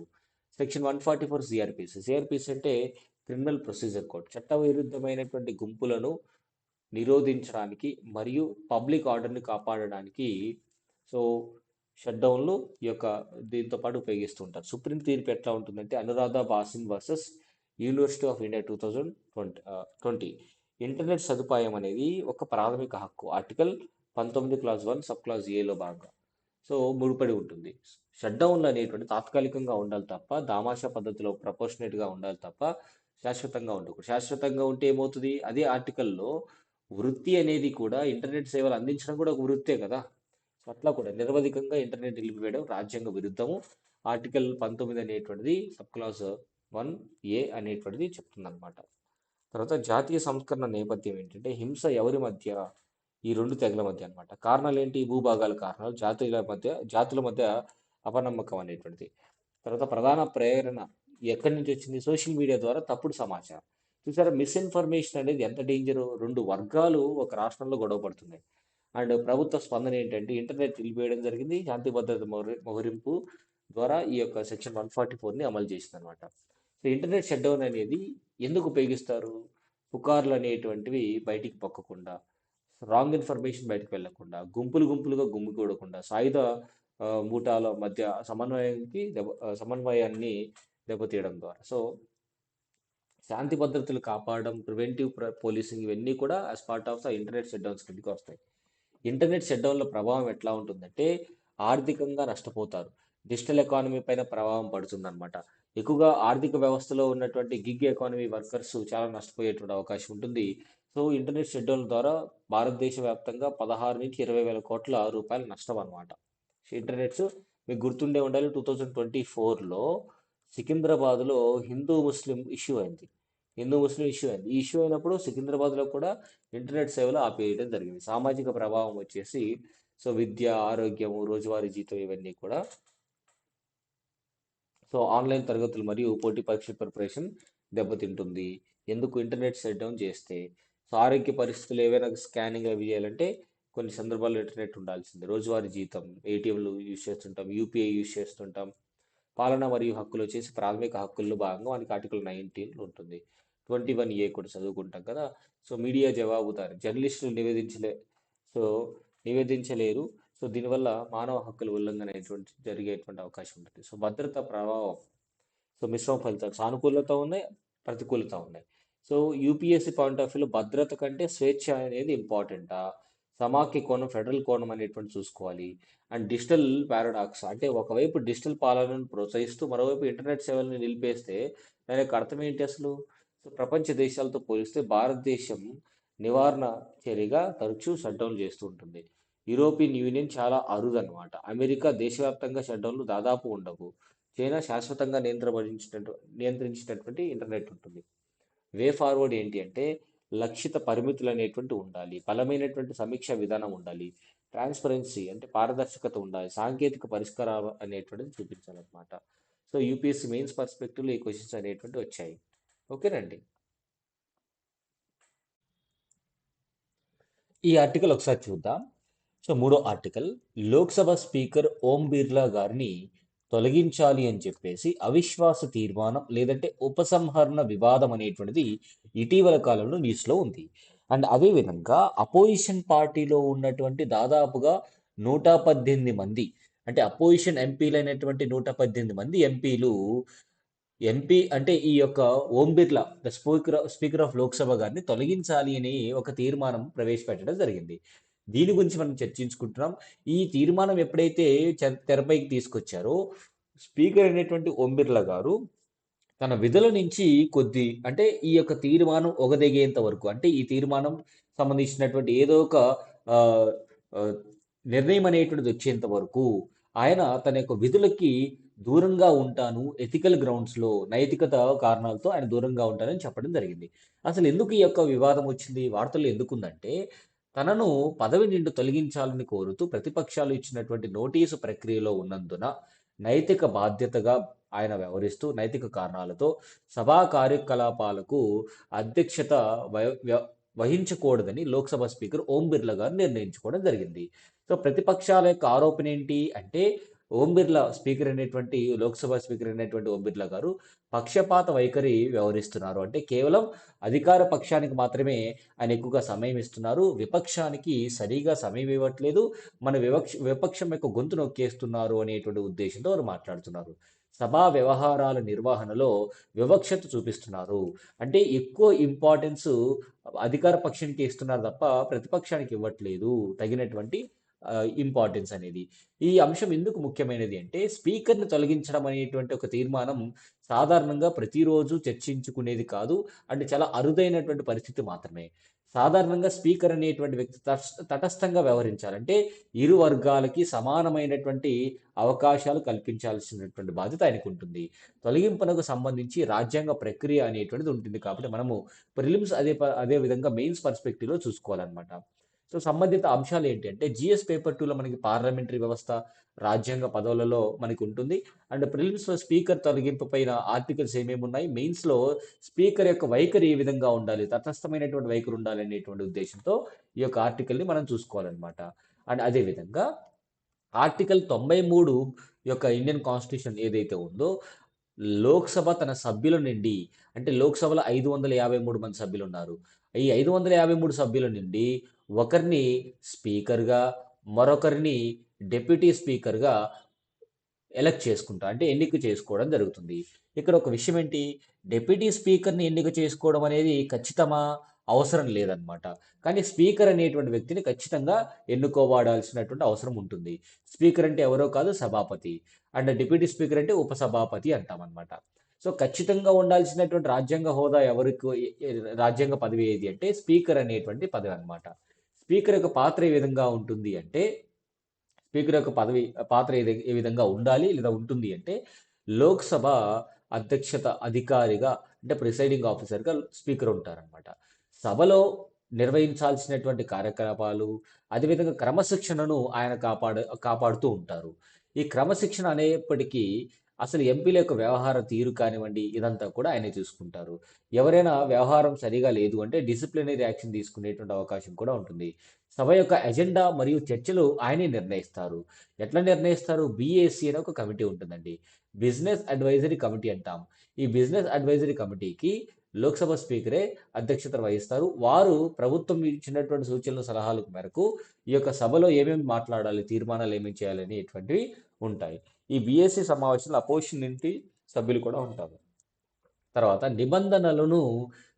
Section 144 CrPC. సిఆర్పిసి అంటే క్రిమినల్ ప్రొసీజర్ కోడ్. చట్ట విరుద్ధమైనటువంటి గుంపులను నిరోధించడానికి మరియు పబ్లిక్ ఆర్డర్‌ని కాపాడడానికి సో, షట్‌డౌన్‌లు ఈ యొక్క దీంతో పాటు ఉపయోగిస్తూ ఉంటారు. సుప్రీం తీర్పు ఎట్లా ఉంటుందంటే Anuradha basin versus university of India 2020 internet సదుపాయం అనేది ఒక ప్రాథమిక హక్కు. ఆర్టికల్ 19 క్లాజ్ 1 సబ్ క్లాజ్ ఏలో భాగంగా సో ముడిపడి ఉంటుంది. షట్‌డౌన్‌లు అనేటువంటి తాత్కాలికంగా ఉండాలి తప్ప, దామాషా పద్ధతిలో ప్రపోర్షనేట్‌గా ఉండాలి తప్ప, శాశ్వతంగా ఉండకూడదు. శాశ్వతంగా ఉంటే ఏమవుతది? అదే ఆర్టికల్‌లో వృత్తి అనేది కూడా ఇంటర్నెట్ సేవలు అందించడం కూడా ఒక వృత్తే కదా! సో, అట్లా కూడా నిరవధికంగా ఇంటర్నెట్ నిలిపివేయడం రాజ్యాంగ విరుద్ధము. ఆర్టికల్ 19 అనేటువంటిది సబ్ క్లాజ్ 1 ఏ అనేటువంటిది చెప్తుందన్నమాట. తర్వాత జాతీయ సంస్కరణ నేపథ్యం ఏంటంటే హింస ఎవరి మధ్య? ఈ రెండు తెగల మధ్య అన్నమాట. కారణాలు ఏంటి? భూభాగాల కారణాలు, జాతుల మధ్య అపనమ్మకం అనేటువంటిది. తర్వాత ప్రధాన ప్రేరణ ఎక్కడి నుంచి వచ్చింది? సోషల్ మీడియా ద్వారా తప్పుడు సమాచారం. చూసారా మిస్ఇన్ఫర్మేషన్ అనేది ఎంత డేంజరు? రెండు వర్గాలు ఒక రాష్ట్రంలో గొడవ పడుతున్నాయి. అండ్ ప్రభుత్వ స్పందన ఏంటంటే ఇంటర్నెట్ నిలిపివేయడం జరిగింది. శాంతి భద్రత మోహరింపు ద్వారా ఈ యొక్క సెక్షన్ 144ని అమలు చేసిందనమాట. సో ఇంటర్నెట్ షట్ డౌన్ అనేది ఎందుకు ఉపయోగిస్తారు? పుకార్లు అనేటువంటివి బయటికి పొక్కకుండా, రాంగ్ ఇన్ఫర్మేషన్ బయటకు వెళ్ళకుండా, గుంపులుగా గుమికూడకుండా, సాయుధ మూటాల మధ్య సమన్వయాన్ని దెబ్బతీయడం ద్వారా. సో శాంతి భద్రతలు కాపాడడం, ప్రివెంటివ్ పోలీసింగ్ ఇవన్నీ కూడా as part of the internet shut downs కిందకి వస్తాయి. ఇంటర్నెట్ షట్ డౌన్ల ప్రభావం ఎట్లా ఉంటుందంటే ఆర్థికంగా నష్టపోతారు. డిజిటల్ ఎకానమీ పైన ప్రభావం పడుతుందన్నమాట. ఎక్కువగా ఆర్థిక వ్యవస్థలో ఉన్నటువంటి గిగ్ ఎకానమీ వర్కర్స్ చాలా నష్టపోయేటువంటి అవకాశం ఉంటుంది. సో ఇంటర్నెట్ షట్ డౌన్ ద్వారా భారతదేశ వ్యాప్తంగా 16 నుంచి 20 వేల కోట్ల రూపాయల నష్టం అనమాట. ఇంటర్నెట్స్ మీకు గుర్తుండే ఉండాలి 2024లో సికింద్రాబాద్లో హిందూ ముస్లిం ఇష్యూ అయింది. ఈ ఇష్యూ అయినప్పుడు సికింద్రాబాద్లో కూడా ఇంటర్నెట్ సేవలు ఆపేయడం జరిగింది. సామాజిక ప్రభావం వచ్చేసి సో విద్య, ఆరోగ్యము, రోజువారీ జీతం ఇవన్నీ కూడా సో ఆన్లైన్ తరగతులు మరియు పోటీ పరీక్షల ప్రిపరేషన్ దెబ్బతింటుంది. ఎందుకు? ఇంటర్నెట్ షట్ డౌన్ చేస్తే. సో ఆరోగ్య పరిస్థితులు ఏవైనా స్కానింగ్ అవి చేయాలంటే కొన్ని సందర్భాల్లో ఇంటర్నెట్ ఉండాల్సిందే. రోజువారీ జీతం, ఏటీఎంలు యూజ్ చేస్తుంటాం, యూపీఐ యూజ్ చేస్తుంటాం. పాలన మరియు హక్కులు వచ్చేసి ప్రాథమిక హక్కుల్లో భాగంగా మనకి ఆర్టికల్ 19 ఉంటుంది. 21A కూడా చదువుకుంటాం కదా. సో మీడియా జవాబుదారి, జర్నలిస్టులు సో నివేదించలేరు. సో దీనివల్ల మానవ హక్కుల ఉల్లంఘన అనేటువంటి జరిగేటువంటి అవకాశం ఉంటుంది. సో భద్రతా ప్రభావం. సో మిశ్రమ ఫలితాలు, సానుకూలత ఉన్నాయి, ప్రతికూలత ఉన్నాయి. సో యూపీఎస్సీ పాయింట్ ఆఫ్ వ్యూలో భద్రత కంటే స్వేచ్ఛ అనేది ఇంపార్టెంటా, సమాఖ్య కోణం, ఫెడరల్ కోణం అనేటువంటి చూసుకోవాలి. అండ్ డిజిటల్ పారాడాక్స్ అంటే ఒకవైపు డిజిటల్ పాలనను ప్రోత్సహిస్తూ మరోవైపు ఇంటర్నెట్ సేవలను నిలిపేస్తే దాని యొక్క అర్థం ఏంటి అసలు? సో ప్రపంచ దేశాలతో పోలిస్తే భారతదేశం నివారణ చర్యగా తరచూ షట్డౌన్ చేస్తూ ఉంటుంది. యూరోపియన్ యూనియన్ చాలా అరుదనమాట. అమెరికా దేశవ్యాప్తంగా షట్డౌన్లు దాదాపు ఉండవు. చైనా శాశ్వతంగా నియంత్రించినటువంటి ఇంటర్నెట్ ఉంటుంది. వే ఫార్వర్డ్ ఏంటి అంటే లక్షిత పరిమితులు అనేటువంటి ఉండాలి, బలమైనటువంటి సమీక్ష విధానం ఉండాలి, ట్రాన్స్పరెన్సీ అంటే పారదర్శకత ఉండాలి, సాంకేతిక పరిష్కారాలు అనేటువంటిది చూపించాలన్నమాట. సో యూపీఎస్సీ మెయిన్స్ పర్స్పెక్టివ్లో ఈ క్వశ్చన్స్ అనేటువంటి వచ్చాయి. ఓకేనండి. ఈ ఆర్టికల్ ఒకసారి చూద్దాం. సో మూడో ఆర్టికల్, లోక్సభ స్పీకర్ ఓం బిర్లా గారిని తొలగించాలి అని చెప్పేసి అవిశ్వాస తీర్మానం లేదంటే ఉపసంహరణ వివాదం అనేటువంటిది ఇటీవల కాలంలో న్యూస్లో ఉంది. అండ్ అదేవిధంగా అపోజిషన్ పార్టీలో ఉన్నటువంటి దాదాపుగా 118 మంది, అంటే అపోజిషన్ ఎంపీలు అయినటువంటి 118 మంది ఎంపీ అంటే ఈ యొక్క Om Birla the speaker of Lok Sabha గారిని తొలగించాలి అని ఒక తీర్మానం ప్రవేశపెట్టడం జరిగింది. దీని గురించి మనం చర్చించుకుంటున్నాం. ఈ తీర్మానం ఎప్పుడైతే తెరపైకి తీసుకొచ్చారో స్పీకర్ అయినటువంటి ఓం బిర్లా గారు తన విధుల నుంచి అంటే ఈ యొక్క తీర్మానం ఒగదెగేంత వరకు, అంటే ఈ తీర్మానం సంబంధించినటువంటి ఏదో ఒక ఆ, ఆ, నిర్ణయం అనేటువంటిది వచ్చేంత వరకు ఆయన తన యొక్క విధులకి దూరంగా ఉంటాను. ఎథికల్ గ్రౌండ్స్‌లో నైతికత కారణాలతో ఆయన దూరంగా ఉంటానని చెప్పడం జరిగింది. అసలు ఎందుకు ఈ యొక్క వివాదం వచ్చింది? వార్తల్లో ఎందుకుందంటే, తనను పదవి నుండి తొలగించాలని కోరుతూ ప్రతిపక్షాలు ఇచ్చినటువంటి నోటీసు ప్రక్రియలో ఉన్నందున నైతిక బాధ్యతగా ఆయన వ్యవహరిస్తూ నైతిక కారణాలతో సభా కార్యకలాపాలకు అధ్యక్షత వయ వ్య వహించకూడదని లోక్సభ స్పీకర్ ఓం బిర్లా గారు నిర్ణయించుకోవడం జరిగింది. సో, ప్రతిపక్షాల యొక్క ఆరోపణ ఏంటి అంటే, ఓం బిర్లా స్పీకర్ అయినటువంటి లోక్సభ స్పీకర్ అయినటువంటి ఓం బిర్లా గారు పక్షపాత వైఖరి వ్యవహరిస్తున్నారు. అంటే కేవలం అధికార పక్షానికి మాత్రమే ఆయన ఎక్కువగా సమయం ఇస్తున్నారు. విపక్షానికి సరిగా సమయం ఇవ్వట్లేదు. మన విపక్షం యొక్క గొంతు నొక్కేస్తున్నారు అనేటువంటి ఉద్దేశంతో వారు మాట్లాడుతున్నారు. సభా వ్యవహారాల నిర్వహణలో వివక్షత చూపిస్తున్నారు. అంటే ఎక్కువ ఇంపార్టెన్స్ అధికార పక్షానికి ఇస్తున్నారు తప్ప ప్రతిపక్షానికి ఇవ్వట్లేదు తగినటువంటి ఇంపార్టెన్స్ అనేది. ఈ అంశం ఎందుకు ముఖ్యమైనది అంటే, స్పీకర్‌ని తొలగించడం అనేటువంటి ఒక తీర్మానం సాధారణంగా ప్రతిరోజు చర్చించుకునేది కాదు. అంటే చాలా అరుదైనటువంటి పరిస్థితి మాత్రమే. సాధారణంగా స్పీకర్ అనేటువంటి వ్యక్తి తటస్థంగా వ్యవహరించాలి. అంటే ఇరు వర్గాలకి సమానమైనటువంటి అవకాశాలు కల్పించాల్సినటువంటి బాధ్యత ఆయనకుంటుంది. తొలగింపునకు సంబంధించి రాజ్యాంగ ప్రక్రియ అనేటువంటిది ఉంటుంది. కాబట్టి మనము ప్రిలిమ్స్ అదే విధంగా మెయిన్స్ పర్స్పెక్టివ్‌లో చూసుకోవాలనమాట. సో, సంబంధిత అంశాలు ఏంటి అంటే, జీఎస్ పేపర్ 2లో మనకి పార్లమెంటరీ వ్యవస్థ, రాజ్యాంగ పదవులలో మనకి ఉంటుంది. అండ్ ప్రిలిమ్స్‌లో స్పీకర్ తొలగింపు పైన ఆర్టికల్స్ ఏమేమి ఉన్నాయి, మెయిన్స్‌లో స్పీకర్ యొక్క వైఖరి ఏ విధంగా ఉండాలి, తటస్థమైనటువంటి వైఖరి ఉండాలి అనేటువంటి ఉద్దేశంతో ఈ యొక్క ఆర్టికల్‌ని మనం చూసుకోవాలనమాట. అండ్ అదే విధంగా ఆర్టికల్ 93 యొక్క ఇండియన్ కాన్స్టిట్యూషన్ ఏదైతే ఉందో, లోక్‌సభ తన సభ్యుల నుండి అంటే లోక్‌సభలో 553 మంది సభ్యులున్నారు. ఈ 553 సభ్యుల నుండి ఒకరిని స్పీకర్‌గా, మరొకరిని డిప్యూటీ స్పీకర్‌గా ఎలక్ట్ చేసుకుంటా. అంటే ఎన్నిక చేసుకోవడం జరుగుతుంది. ఇక్కడ ఒక విషయం ఏంటి? డిప్యూటీ స్పీకర్‌ని ఎన్నిక చేసుకోవడం అనేది ఖచ్చితమా? అవసరం లేదనమాట. కానీ స్పీకర్ అనేటువంటి వ్యక్తిని ఖచ్చితంగా ఎన్నుకోబడాల్సినటువంటి అవసరం ఉంటుంది. స్పీకర్ అంటే ఎవరో కాదు సభాపతి. అండ్ డిప్యూటీ స్పీకర్ అంటే ఉపసభాపతి అంటామనమాట. సో, ఖచ్చితంగా ఉండాల్సినటువంటి రాజ్యాంగ హోదా ఎవరికి రాజ్యాంగ పదవి ఏది అంటే స్పీకర్ అనేటువంటి పదవి అనమాట. స్పీకర్ యొక్క పాత్ర ఏ విధంగా ఉంటుంది అంటే స్పీకర్ యొక్క పాత్ర ఏ విధంగా ఉండాలి లేదా ఉంటుంది అంటే, లోక్‌సభ అధ్యక్షత అధికారిగా అంటే ప్రిసైడింగ్ ఆఫీసర్‌గా స్పీకర్ ఉంటారనమాట. సభలో నిర్వహించాల్సినటువంటి కార్యకలాపాలు, అదేవిధంగా క్రమశిక్షణను ఆయన కాపాడుతూ ఉంటారు. ఈ క్రమశిక్షణ అనేప్పటికీ అసలు ఎంపీల యొక్క వ్యవహార తీరు కానివ్వండి, ఇదంతా కూడా ఆయనే చూసుకుంటారు. ఎవరైనా వ్యవహారం సరిగా లేదు అంటే డిసిప్లినరీ యాక్షన్ తీసుకునేటువంటి అవకాశం కూడా ఉంటుంది. సభ యొక్క ఎజెండా మరియు చర్చలు ఆయనే నిర్ణయిస్తారు. ఎట్లా నిర్ణయిస్తారు? బీఏసీ అనే ఒక కమిటీ ఉంటుందండి. బిజినెస్ అడ్వైజరీ కమిటీ అంటాం. ఈ బిజినెస్ అడ్వైజరీ కమిటీకి లోక్సభ స్పీకరే అధ్యక్షత వహిస్తారు. వారు ప్రభుత్వం ఇచ్చినటువంటి సూచనలు, సలహాల మేరకు ఈ యొక్క సభలో ఏమేమి మాట్లాడాలి, తీర్మానాలు ఏమేమి చేయాలి అనేటువంటివి ఉంటాయి. ఈ బీఏసీ సమావేశంలో అపోజిషన్ నుండి సభ్యులు కూడా ఉంటారు. తర్వాత నిబంధనలను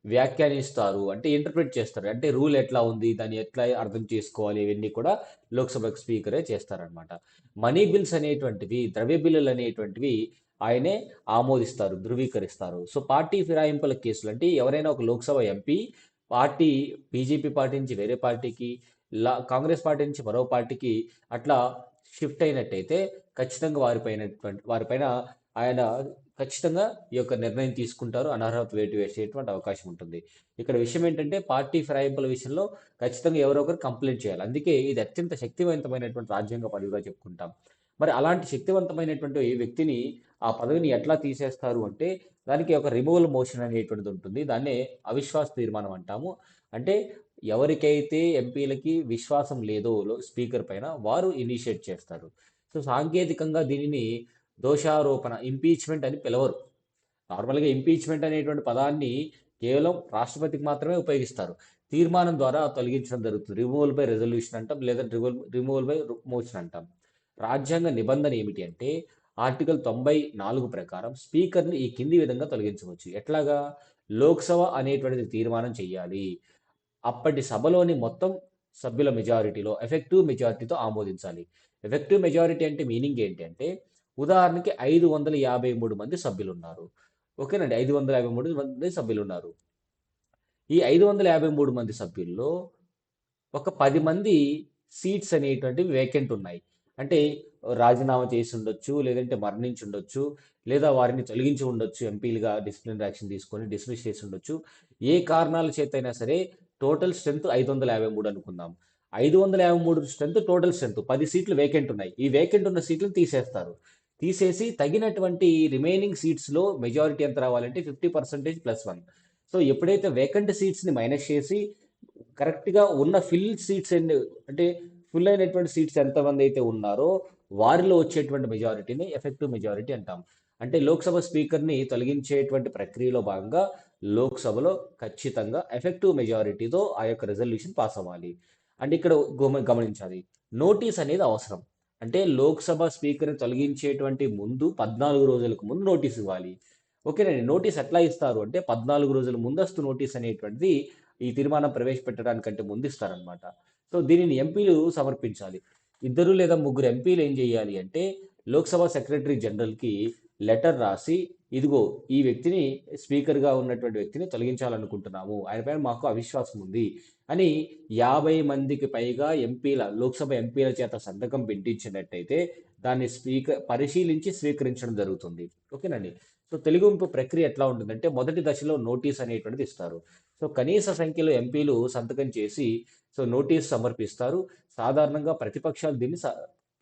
వ్యాఖ్యానిస్తారు. అంటే ఇంటర్ప్రిట్ చేస్తారు. అంటే రూల్ ఎట్లా ఉంది? దాన్ని ఎట్లా అర్థం చేసుకోవాలి? ఇవన్నీ కూడా లోక్సభ స్పీకరే చేస్తారనమాట. మనీ బిల్స్ అనేటువంటివి, ద్రవ్య బిల్లులు అనేటువంటివి ఆయనే ఆమోదిస్తారు, ధృవీకరిస్తారు. సో, పార్టీ ఫిరాయింపుల కేసులు అంటే ఎవరైనా ఒక Lok Sabha MP party BJP party నుంచి వేరే పార్టీకి, కాంగ్రెస్ పార్టీ నుంచి మరో పార్టీకి అట్లా షిఫ్ట్ అయినట్టయితే ఖచ్చితంగా వారిపైన ఆయన ఖచ్చితంగా ఈ యొక్క నిర్ణయం తీసుకుంటారు. అనర్హత వేటు వేసేటువంటి అవకాశం ఉంటుంది. ఇక్కడ విషయం ఏంటంటే పార్టీ ఫిరాయింపుల విషయంలో ఖచ్చితంగా ఎవరో ఒకరు కంప్లెయింట్ చేయాలి. అందుకే ఇది అత్యంత శక్తివంతమైనటువంటి రాజ్యాంగ పదవిగా చెప్పుకుంటాం. మరి అలాంటి శక్తివంతమైనటువంటి వ్యక్తిని ఆ పదవిని ఎట్లా తీసేస్తారు అంటే దానికి ఒక రిమూవల్ మోషన్ అనేటువంటిది ఉంటుంది. దాన్నే అవిశ్వాస తీర్మానం అంటాము. అంటే ఎవరికైతే ఎంపీలకి విశ్వాసం లేదో స్పీకర్ పైన వారు ఇనిషియేట్ చేస్తారు. సో, సాంకేతికంగా దీనిని దోషారోపణ, ఇంపీచ్‌మెంట్ అని పిలవరు. నార్మల్‌గా ఇంపీచ్‌మెంట్ అనేటువంటి పదాన్ని కేవలం రాష్ట్రపతికి మాత్రమే ఉపయోగిస్తారు. తీర్మానం ద్వారా తొలగించడం జరుగుతుంది. రిమూవల్ బై రిజల్యూషన్ అంటాం. లేదా రిమూవల్ బై మోషన్ అంటాం. రాజ్యాంగ నిబంధన ఏమిటి అంటే ఆర్టికల్ 94 ప్రకారం స్పీకర్‌ని ఈ కింది విధంగా తొలగించవచ్చు. ఎట్లాగా? లోక్సభ అనేటువంటిది తీర్మానం చేయాలి. అప్పటి సభలోని మొత్తం సభ్యుల మెజారిటీలో ఎఫెక్టివ్ మెజారిటీతో ఆమోదించాలి. ఎఫెక్టివ్ మెజారిటీ అంటే మీనింగ్ ఏంటి అంటే ఉదాహరణకి 553 మంది సభ్యులున్నారు. ఓకేనండి. 553 మంది సభ్యులున్నారు. ఈ 553 మంది సభ్యుల్లో ఒక 10 మంది సీట్స్ అనేటువంటివి వేకెంట్ ఉన్నాయి. అంటే రాజీనామా చేసి ఉండొచ్చు, లేదంటే మరణించి ఉండొచ్చు, లేదా వారిని తొలగించి ఉండొచ్చు, ఎంపీలుగా డిసిప్లినరీ యాక్షన్ తీసుకొని డిస్మిస్ చేసి ఉండొచ్చు. ఏ కారణాల చేత అయినా సరే టోటల్ స్ట్రెంత్ 553 అనుకుందాం. 553 స్ట్రెంత్ టోటల్ స్ట్రెంత్. 10 సీట్లు వేకెంట్ ఉన్నాయి. ఈ వేకెంట్ ఉన్న సీట్లను తీసేస్తారు. తీసేసి తగినటువంటి రిమైనింగ్ సీట్స్లో మెజారిటీ ఎంత రావాలంటే 50% +1. సో ఎప్పుడైతే వేకెంట్ సీట్స్ని మైనస్ చేసి కరెక్ట్గా ఉన్న ఫిల్ సీట్స్ ఎన్ని, అంటే ఫుల్ అయినటువంటి సీట్స్ ఎంతమంది అయితే ఉన్నారో వారిలో వచ్చేటువంటి మెజారిటీని ఎఫెక్టివ్ మెజారిటీ అంటాం. అంటే లోక్సభ స్పీకర్ని తొలగించేటువంటి ప్రక్రియలో భాగంగా లోక్సభలో ఖచ్చితంగా ఎఫెక్టివ్ మెజారిటీతో ఆ యొక్క రెజల్యూషన్ పాస్ అవ్వాలి. అంటే ఇక్కడ గమనించాలి, నోటీస్ అనేది అవసరం. అంటే లోక్సభ స్పీకర్ని తొలగించేటువంటి ముందు 14 రోజులకు ముందు నోటీస్ ఇవ్వాలి. ఓకేనండి. నోటీస్ ఎట్లా ఇస్తారు అంటే 14 రోజుల ముందస్తు నోటీస్ అనేటువంటిది ఈ తీర్మానం ప్రవేశపెట్టడానికంటే ముందు ఇస్తారనమాట. సో దీనిని ఎంపీలు సమర్పించాలి. ఇద్దరు లేదా ముగ్గురు ఎంపీలు ఏం చేయాలి అంటే లోక్సభ సెక్రటరీ జనరల్కి లెటర్ రాసి, ఇదిగో ఈ వ్యక్తిని, స్పీకర్గా ఉన్నటువంటి వ్యక్తిని తొలగించాలనుకుంటున్నాము, ఆయన పైన మాకు అవిశ్వాసం ఉంది అని 50 మందికి పైగా లోక్సభ ఎంపీల చేత సంతకం పెట్టించినట్టయితే దాన్ని స్పీకర్ పరిశీలించి స్వీకరించడం జరుగుతుంది. ఓకేనండి. సో తెలుగింపు ప్రక్రియ ఎట్లా ఉంటుందంటే మొదటి దశలో నోటీస్ అనేటువంటిది ఇస్తారు. సో కనీస సంఖ్యలో ఎంపీలు సంతకం చేసి సో నోటీస్ సమర్పిస్తారు. సాధారణంగా ప్రతిపక్షాలు దీన్ని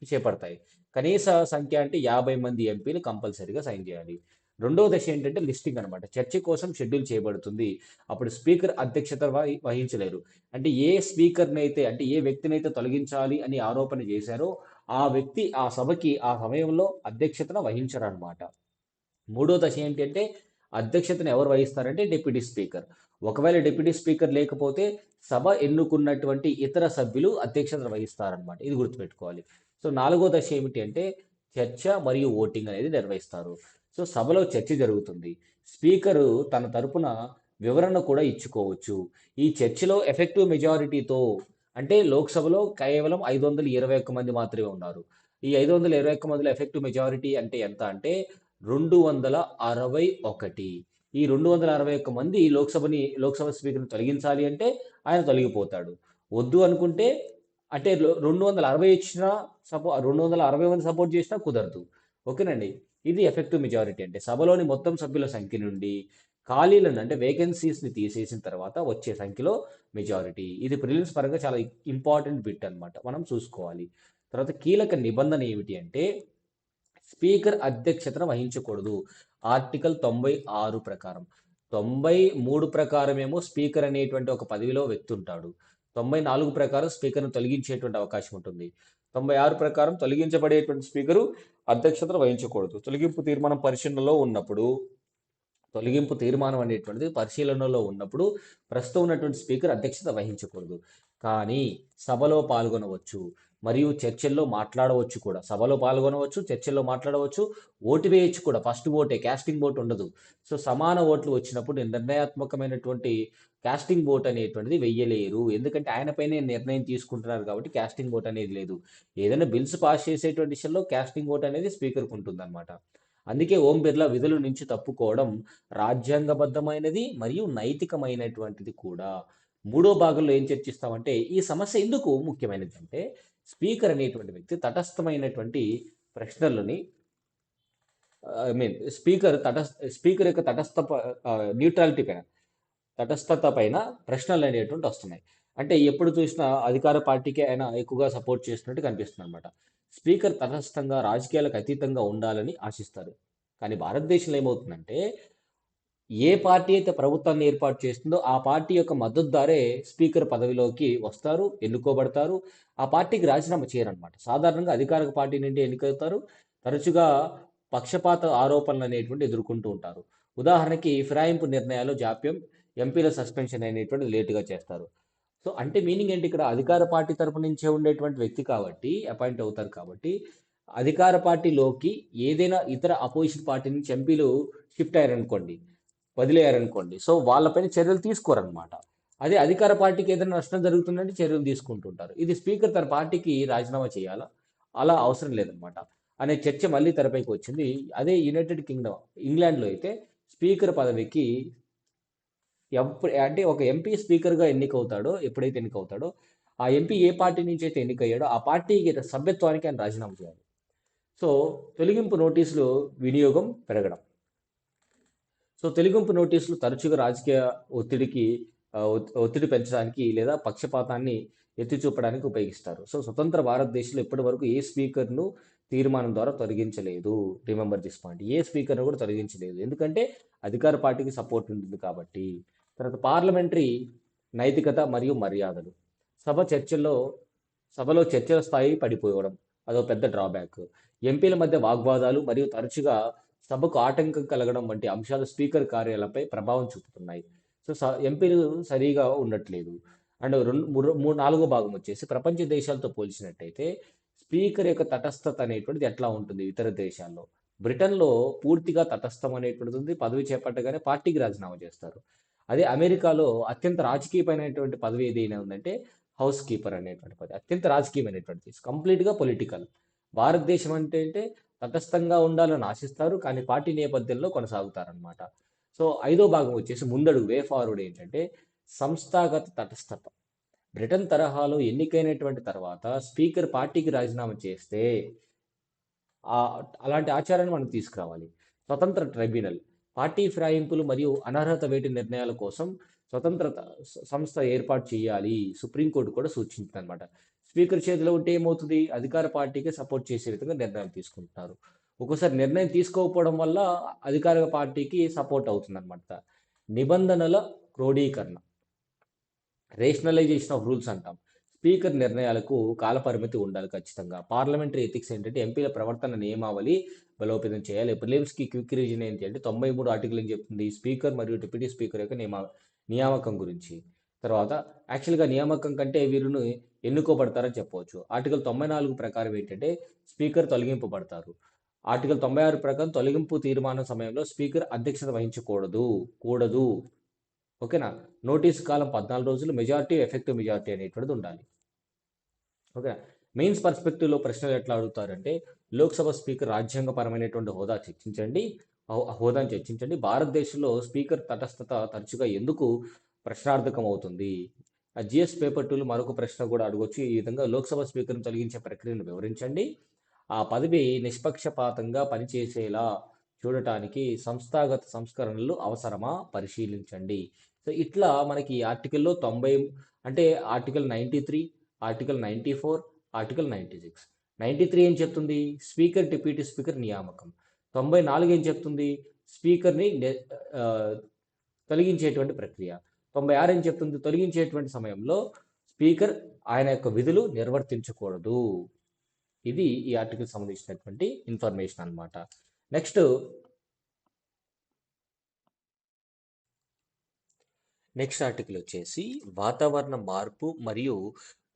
చేపడతాయి. కనీస సంఖ్య అంటే 50 మంది ఎంపీలు కంపల్సరీగా సైన్ చేయాలి. రెండవ దశ ఏంటంటే లిస్టింగ్ అనమాట. చర్చ కోసం షెడ్యూల్ చేయబడుతుంది. అప్పుడు స్పీకర్ అధ్యక్షత వహించలేరు. అంటే ఏ స్పీకర్నైతే, అంటే ఏ వ్యక్తినైతే తొలగించాలి అని ఆరోపణ చేశారో ఆ వ్యక్తి ఆ సభకి ఆ సమయంలో అధ్యక్షతన వహించరనమాట. మూడో దశ ఏంటంటే అధ్యక్షతను ఎవరు వహిస్తారంటే డిప్యూటీ స్పీకర్. ఒకవేళ డిప్యూటీ స్పీకర్ లేకపోతే సభ ఎన్నుకున్నటువంటి ఇతర సభ్యులు అధ్యక్షతను వహిస్తారనమాట. ఇది గుర్తుపెట్టుకోవాలి. సో నాలుగో దశ ఏమిటి అంటే చర్చ మరియు ఓటింగ్ అనేది నిర్వహిస్తారు. సో సభలో చర్చ జరుగుతుంది. స్పీకరు తన తరపున వివరణ కూడా ఇచ్చుకోవచ్చు. ఈ చర్చలో ఎఫెక్టివ్ మెజారిటీతో, అంటే లోక్సభలో కేవలం 521 మంది మాత్రమే ఉన్నారు. ఈ 521 మందిలో ఎఫెక్టివ్ మెజారిటీ అంటే ఎంత అంటే 261. ఈ 261 మంది లోక్సభ స్పీకర్ని తొలగించాలి అంటే ఆయన తొలగిపోతాడు. వద్దు అనుకుంటే, అంటే 260 ఇచ్చినా 260 మంది సపోర్ట్ చేసినా కుదరదు. ఓకేనండి. ఇది ఎఫెక్టివ్ మెజారిటీ అంటే సభలోని మొత్తం సభ్యుల సంఖ్య నుండి ఖాళీలను, అంటే వేకెన్సీస్ని తీసేసిన తర్వాత వచ్చే సంఖ్యలో మెజారిటీ. ఇది ప్రిలిమ్స్ పరంగా చాలా ఇంపార్టెంట్ బిట్ అనమాట, మనం చూసుకోవాలి. తర్వాత కీలక నిబంధన ఏమిటి అంటే స్పీకర్ అధ్యక్షతన వహించకూడదు. ఆర్టికల్ 96 ప్రకారం. 93 ప్రకారమేమో స్పీకర్ అనేటువంటి ఒక పదవిలో వ్యక్తి ఉంటాడు. 94 ప్రకారం స్పీకర్ను తొలగించేటువంటి అవకాశం ఉంటుంది. 96 ప్రకారం తొలగించబడేటువంటి స్పీకరు అధ్యక్షతను వహించకూడదు. తొలగింపు తీర్మానం అనేటువంటిది పరిశీలనలో ఉన్నప్పుడు ప్రస్తుతం ఉన్నటువంటి స్పీకర్ అధ్యక్షత వహించకూడదు. కానీ సభలో పాల్గొనవచ్చు మరియు చర్చల్లో మాట్లాడవచ్చు కూడా. సభలో పాల్గొనవచ్చు, చర్చల్లో మాట్లాడవచ్చు, ఓటు వేయచ్చు కూడా. ఫస్ట్ ఓటే, కాస్టింగ్ ఓట్ ఉండదు. సో సమాన ఓట్లు వచ్చినప్పుడు నిర్ణయాత్మకమైనటువంటి కాస్టింగ్ ఓట్ అనేటువంటిది వెయ్యలేరు. ఎందుకంటే ఆయనపైనే నిర్ణయం తీసుకుంటున్నారు కాబట్టి కాస్టింగ్ ఓట్ అనేది లేదు. ఏదైనా బిల్స్ పాస్ చేసేటువంటి విషయంలో కాస్టింగ్ ఓట్ అనేది స్పీకర్కి ఉంటుందన్నమాట. అందుకే ఓం బిర్లా విధుల నుంచి తప్పుకోవడం రాజ్యాంగబద్ధమైనది మరియు నైతికమైనటువంటిది కూడా. మూడో భాగంలో ఏం చర్చిస్తామంటే ఈ సమస్య ఎందుకు ముఖ్యమైనది అంటే స్పీకర్ అనేటువంటి వ్యక్తి తటస్థమైనటువంటి ప్రశ్నలని, ఐ మీన్ స్పీకర్ యొక్క న్యూట్రాలిటీ పైన, తటస్థత పైన ప్రశ్నలు అనేటువంటి వస్తున్నాయి. అంటే ఎప్పుడు చూసినా అధికార పార్టీకి ఆయన ఎక్కువగా సపోర్ట్ చేస్తున్నట్టు కనిపిస్తుంది అనమాట. స్పీకర్ తటస్థంగా రాజకీయాలకు అతీతంగా ఉండాలని ఆశిస్తారు. కానీ భారతదేశంలో ఏమవుతుందంటే ఏ పార్టీ అయితే ప్రభుత్వాన్ని ఏర్పాటు చేస్తుందో ఆ పార్టీ యొక్క మద్దతుదారే స్పీకర్ పదవిలోకి వస్తారు, ఎన్నుకోబడతారు. ఆ పార్టీకి రాజీనామా చేయరనమాట. సాధారణంగా అధికారిక పార్టీ నుండి ఎన్నికవుతారు. తరచుగా పక్షపాత ఆరోపణలు అనేటువంటి ఎదుర్కొంటూ ఉంటారు. ఉదాహరణకి ఫిరాయింపు నిర్ణయాలు జాప్యం, ఎంపీల సస్పెన్షన్ అనేటువంటిది లేటుగా చేస్తారు. సో అంటే మీనింగ్ ఏంటి, ఇక్కడ అధికార పార్టీ తరపు నుంచే ఉండేటువంటి వ్యక్తి కాబట్టి అపాయింట్ అవుతారు కాబట్టి అధికార పార్టీలోకి ఏదైనా ఇతర అపోజిషన్ పార్టీ నుంచి ఎంపీలు షిఫ్ట్ అయ్యారనుకోండి, వదిలేయారనుకోండి, సో వాళ్ళపైన చర్యలు తీసుకోరనమాట. అదే అధికార పార్టీకి ఏదైనా నష్టం జరుగుతుందంటే చర్యలు తీసుకుంటుంటారు. ఇది స్పీకర్ తన పార్టీకి రాజీనామా చేయాలా, అలా అవసరం లేదనమాట అనే చర్చ మళ్ళీ తెరపైకి వచ్చింది. అదే యునైటెడ్ కింగ్డమ్, ఇంగ్లాండ్లో అయితే స్పీకర్ పదవికి అంటే ఒక ఎంపీ స్పీకర్గా ఎప్పుడైతే ఎన్నికవుతాడో ఆ ఎంపీ ఏ పార్టీ నుంచి అయితే ఎన్నికయ్యాడో ఆ పార్టీకి సభ్యత్వానికి ఆయన రాజీనామా చేయాలి. సో తొలగింపు నోటీసులు వినియోగం పెరగడం. సో తొలగింపు నోటీసులు తరచుగా రాజకీయ ఒత్తిడికి ఒత్తిడి పెంచడానికి లేదా పక్షపాతాన్ని ఎత్తి చూపడానికి ఉపయోగిస్తారు. సో స్వతంత్ర భారతదేశంలో ఇప్పటి వరకు ఏ స్పీకర్ను తీర్మానం ద్వారా తొలగించలేదు. Remember this point. ఏ స్పీకర్ను కూడా తొలగించలేదు. ఎందుకంటే అధికార పార్టీకి సపోర్ట్ ఉంటుంది కాబట్టి. తర్వాత పార్లమెంటరీ నైతికత మరియు మర్యాదలు. సభ చర్చల్లో సభలో చర్చల స్థాయి పడిపోవడం అదో పెద్ద డ్రాబ్యాక్. ఎంపీల మధ్య వాగ్వాదాలు మరియు తరచుగా సభకు ఆటంకం కలగడం వంటి అంశాలు స్పీకర్ కార్యాలపై ప్రభావం చూపుతున్నాయి. సో ఎంపీలు సరిగా ఉండట్లేదు. అండ్ నాలుగో భాగం వచ్చేసి ప్రపంచ దేశాలతో పోల్చినట్టయితే స్పీకర్ యొక్క తటస్థత అనేటువంటిది ఎట్లా ఉంటుంది ఇతర దేశాల్లో. బ్రిటన్లో పూర్తిగా తటస్థం అనేటువంటిది ఉంది. పదవి చేపట్టగానే పార్టీకి రాజీనామా చేస్తారు. అదే అమెరికాలో అత్యంత రాజకీయమైనటువంటి పదవి ఏదైనా ఉందంటే హౌస్ కీపర్ అనేటువంటి పదవి. అత్యంత రాజకీయమైనటువంటిది, కంప్లీట్గా పొలిటికల్. భారతదేశం అంటే తటస్థంగా ఉండాలని ఆశిస్తారు, కానీ పార్టీ నేపథ్యంలో కొనసాగుతారనమాట. సో ఐదో భాగం వచ్చేసి ముందడుగు, వే ఫార్వర్డ్ ఏంటంటే సంస్థాగత తటస్థత. బ్రిటన్ తరహాలో ఎన్నికైనటువంటి తర్వాత స్పీకర్ పార్టీకి రాజీనామా చేస్తే ఆ అలాంటి ఆచారాన్ని మనం తీసుకురావాలి. స్వతంత్ర ట్రైబ్యునల్, పార్టీ ఫిరాయింపులు మరియు అనర్హత వేటి నిర్ణయాల కోసం స్వతంత్ర సంస్థ ఏర్పాటు చేయాలి. సుప్రీంకోర్టు కూడా సూచించిందనమాట. స్పీకర్ చేతిలో ఉంటే ఏమవుతుంది, అధికార పార్టీకి సపోర్ట్ చేసే విధంగా నిర్ణయాలు తీసుకుంటున్నారు. ఒక్కోసారి నిర్ణయం తీసుకోకపోవడం వల్ల అధికార పార్టీకి సపోర్ట్ అవుతుందన్నమాట. నిబంధనల క్రోడీకరణ, రేషనలైజేషన్ ఆఫ్ రూల్స్ అంటాం. స్పీకర్ నిర్ణయాలకు కాలపరిమితి ఉండాలి ఖచ్చితంగా. పార్లమెంటరీ ఎథిక్స్ ఏంటంటే ఎంపీల ప్రవర్తన నియమావళి బలోపేతం చేయాలి. ప్రిలిమ్స్కి క్విక్ రివిజన్ ఏంటి అంటే 93 ఆర్టికల్ ఏం చెప్తుంది, స్పీకర్ మరియు డిప్యూటీ స్పీకర్ యొక్క నియామకం గురించి. తర్వాత యాక్చువల్గా నియామకం కంటే వీరును ఎన్నుకోబడతారని చెప్పవచ్చు. ఆర్టికల్ 94 ప్రకారం ఏంటంటే స్పీకర్ తొలగింపబడతారు. ఆర్టికల్ 96 ప్రకారం తొలగింపు తీర్మానం సమయంలో స్పీకర్ అధ్యక్షత వహించకూడదు కూడదు. ఓకేనా. నోటీసు కాలం 14 రోజులు. మెజారిటీ ఎఫెక్టివ్ మెజారిటీ అనేటువంటిది ఉండాలి. ఓకే. మెయిన్స్ పర్స్పెక్టివ్లో ప్రశ్నలు ఎట్లా అడుగుతారంటే లోక్సభ స్పీకర్ రాజ్యాంగపరమైనటువంటి హోదాని చర్చించండి. భారతదేశంలో స్పీకర్ తటస్థత తరచుగా ఎందుకు ప్రశ్నార్థకం అవుతుంది. ఆ జిఎస్ పేపర్ 2లో మరొక ప్రశ్న కూడా అడగొచ్చు. ఈ విధంగా లోక్సభ స్పీకర్ను తొలగించే ప్రక్రియను వివరించండి. ఆ పదవి నిష్పక్షపాతంగా పనిచేసేలా చూడటానికి సంస్థాగత సంస్కరణలు అవసరమా పరిశీలించండి. సో ఇట్లా మనకి ఈ ఆర్టికల్లో 90 అంటే ఆర్టికల్ 93, ఆర్టికల్ 94, ఆర్టికల్ 96. 93 ఏం చెప్తుంది, స్పీకర్ డిప్యూటీ స్పీకర్ నియామకం. 94 ఏం చెప్తుంది, స్పీకర్ని ఆ, తొలగించేటువంటి ప్రక్రియ. 96 ఏం చెప్తుంది, తొలగించేటువంటి సమయంలో స్పీకర్ ఆయన యొక్క విధులు నిర్వర్తించకూడదు. ఇది ఈ ఆర్టికల్ సంబంధించినటువంటి ఇన్ఫర్మేషన్ అన్నమాట. నెక్స్ట్ ఆర్టికల్ వచ్చేసి వాతావరణ మార్పు మరియు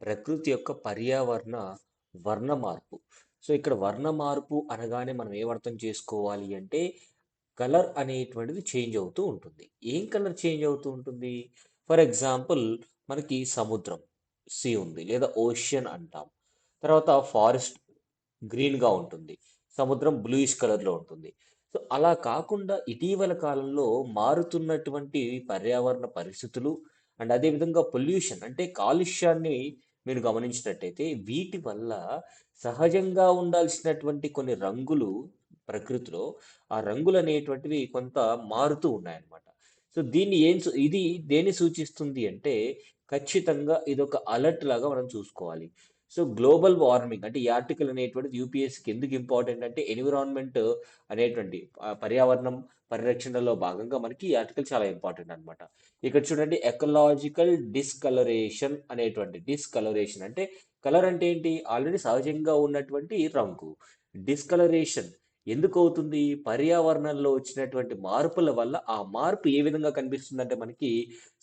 ప్రకృతి యొక్క పర్యావరణ వర్ణ మార్పు. సో ఇక్కడ వర్ణ మార్పు అనగానే మనం ఏం అర్థం చేసుకోవాలి అంటే కలర్ అనేటువంటిది చేంజ్ అవుతూ ఉంటుంది. ఏం కలర్ చేంజ్ అవుతూ ఉంటుంది? ఫర్ ఎగ్జాంపుల్ మనకి సముద్రం, సీ ఉంది, లేదా ఓషియన్ అంటాం. తర్వాత ఫారెస్ట్ గ్రీన్గా ఉంటుంది, సముద్రం బ్లూయిష్ కలర్లో ఉంటుంది. సో అలా కాకుండా ఇటీవల కాలంలో మారుతున్నటువంటి పర్యావరణ పరిస్థితులు అండ్ అదేవిధంగా పొల్యూషన్ అంటే కాలుష్యాన్ని మీరు గమనించినట్టయితే వీటి వల్ల సహజంగా ఉండాల్సినటువంటి కొన్ని రంగులు ప్రకృతిలో ఆ రంగులు అనేటువంటివి కొంత మారుతూ ఉన్నాయన్నమాట. సో ఇది దేన్ని సూచిస్తుంది అంటే ఖచ్చితంగా ఇదొక అలర్ట్ లాగా మనం చూసుకోవాలి. సో గ్లోబల్ వార్మింగ్ అంటే ఈ ఆర్టికల్ అనేటువంటిది యూపీఎస్సికి ఎందుకు ఇంపార్టెంట్ అంటే ఎన్విరాన్మెంట్ అనేటువంటి పర్యావరణం పరిరక్షణలో భాగంగా మనకి ఈ ఆర్టికల్ చాలా ఇంపార్టెంట్ అనమాట. ఇక్కడ చూడండి, ఎకలాజికల్ డిస్కలరేషన్ అనేటువంటి, డిస్కలరేషన్ అంటే కలర్ అంటే ఏంటి, ఆల్రెడీ సహజంగా ఉన్నటువంటి రంగు. డిస్కలరేషన్ ఎందుకు అవుతుంది, పర్యావరణంలో వచ్చినటువంటి మార్పుల వల్ల. ఆ మార్పు ఏ విధంగా కనిపిస్తుందంటే మనకి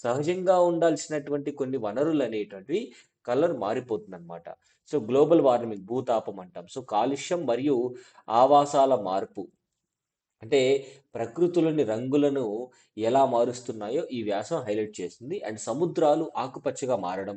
సహజంగా ఉండాల్సినటువంటి కొన్ని వనరులు అనేటువంటివి కలర్ మారిపోతుంది అనమాట. సో గ్లోబల్ వార్మింగ్, భూతాపం అంటాం. సో కాలుష్యం మరియు ఆవాసాల మార్పు అంటే ప్రకృతిలోని రంగులను ఎలా మారుస్తున్నాయో ఈ వ్యాసం హైలైట్ చేస్తుంది. అండ్ సముద్రాలు ఆకుపచ్చగా మారడం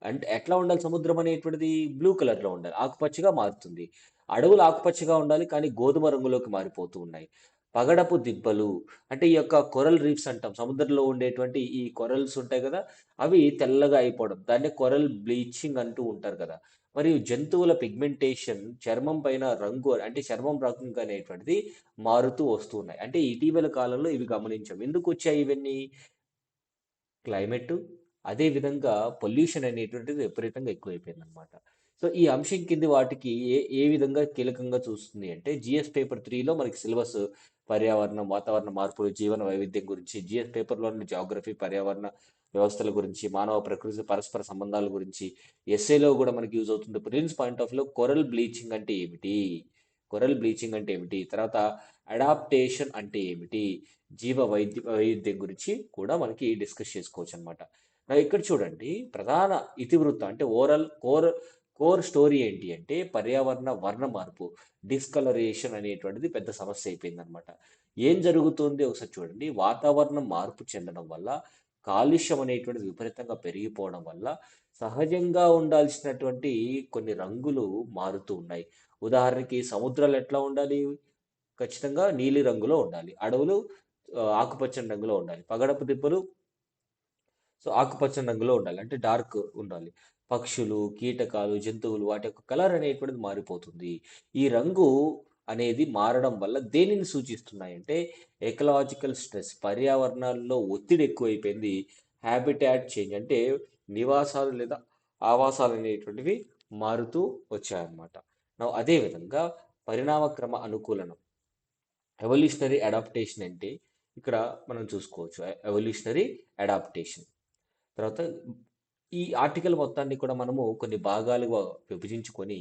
అంటే ఎట్లా ఉండాలి, సముద్రం అనేటువంటిది బ్లూ కలర్లో ఉండాలి, ఆకుపచ్చగా మారుతుంది. అడవులు ఆకుపచ్చగా ఉండాలి కానీ గోధుమ రంగులోకి మారిపోతూ ఉన్నాయి. పగడపు దిబ్బలు అంటే ఈ యొక్క కొరల్ రీఫ్స్ అంటాం. సముద్రంలో ఉండేటువంటి ఈ కొరల్స్ ఉంటాయి కదా! అవి తెల్లగా అయిపోవడం. దాన్నే కొరల్ బ్లీచింగ్ అంటూ ఉంటారు కదా! మరియు జంతువుల పిగ్మెంటేషన్ చర్మం పైన రంగు అంటే చర్మం రంగు అనేటువంటిది మారుతూ వస్తూ ఉన్నాయి. అంటే ఇటీవల కాలంలో ఇవి గమనించాం. ఎందుకొచ్చాయి ఇవన్నీ? క్లైమేటు, అదే విధంగా పొల్యూషన్ అనేటువంటిది విపరీతంగా ఎక్కువైపోయిందనమాట. సో, ఈ అంశం కింది వాటికి ఏ ఏ విధంగా కీలకంగా చూస్తుంది అంటే, జీఎస్ పేపర్ 3లో మనకి సిలబస్ పర్యావరణం, వాతావరణ మార్పులు, జీవన వైవిధ్యం గురించి, జీఎస్ పేపర్‌లోని జియోగ్రఫీ, పర్యావరణ వ్యవస్థల గురించి, మానవ ప్రకృతి పరస్పర సంబంధాల గురించి, ఎస్సేలో గూడా మనకి యూజ్ అవుతుంది. ప్రిలిమ్స్ పాయింట్ ఆఫ్ వ్యూలో కొరల్ బ్లీచింగ్ అంటే ఏమిటి? కొరల్ బ్లీచింగ్ అంటే ఏమిటి? తర్వాత అడాప్టేషన్ అంటే ఏమిటి? వైవిధ్యం గురించి కూడా మనకి డిస్కస్ చేసుకోవచ్చనమాట. ఇక్కడ చూడండి ప్రధాన ఇతివృత్తం అంటే కోర్ స్టోరీ ఏంటి అంటే పర్యావరణ వర్ణ మార్పు, డిస్కలరేషన్ అనేటువంటిది పెద్ద సమస్య అయిపోయిందనమాట. ఏం జరుగుతుంది ఒకసారి చూడండి. వాతావరణం మార్పు చెందడం వల్ల, కాలుష్యం అనేటువంటిది విపరీతంగా పెరిగిపోవడం వల్ల, సహజంగా ఉండాల్సినటువంటి కొన్ని రంగులు మారుతూ ఉన్నాయి. ఉదాహరణకి సముద్రాలు ఎట్లా ఉండాలి? ఖచ్చితంగా నీలి రంగులో ఉండాలి. అడవులు ఆకుపచ్చని రంగులో ఉండాలి. పగడపు దిబ్బలు ఆకుపచ్చని రంగులో ఉండాలి. అంటే డార్క్ ఉండాలి. పక్షులు, కీటకాలు, జంతువులు వాటి యొక్క కలర్ అనేటువంటిది మారిపోతుంది. ఈ రంగు అనేది మారడం వల్ల దేనిని సూచిస్తున్నాయంటే ఎకలాజికల్ స్ట్రెస్ పర్యావరణాల్లో ఒత్తిడి ఎక్కువైపోయింది. హ్యాబిటాట్ చేంజ్ అంటే నివాసాలు లేదా ఆవాసాలు అనేటువంటివి మారుతూ వచ్చాయన్నమాట. అదే విధంగా పరిణామక్రమ అనుకూలనం ఎవల్యూషనరీ అడాప్టేషన్ అంటే ఇక్కడ మనం చూసుకోవచ్చు. Evolutionary adaptation. తర్వాత ఈ ఆర్టికల్ మొత్తాన్ని కూడా మనము కొన్ని భాగాలుగా విభజించుకొని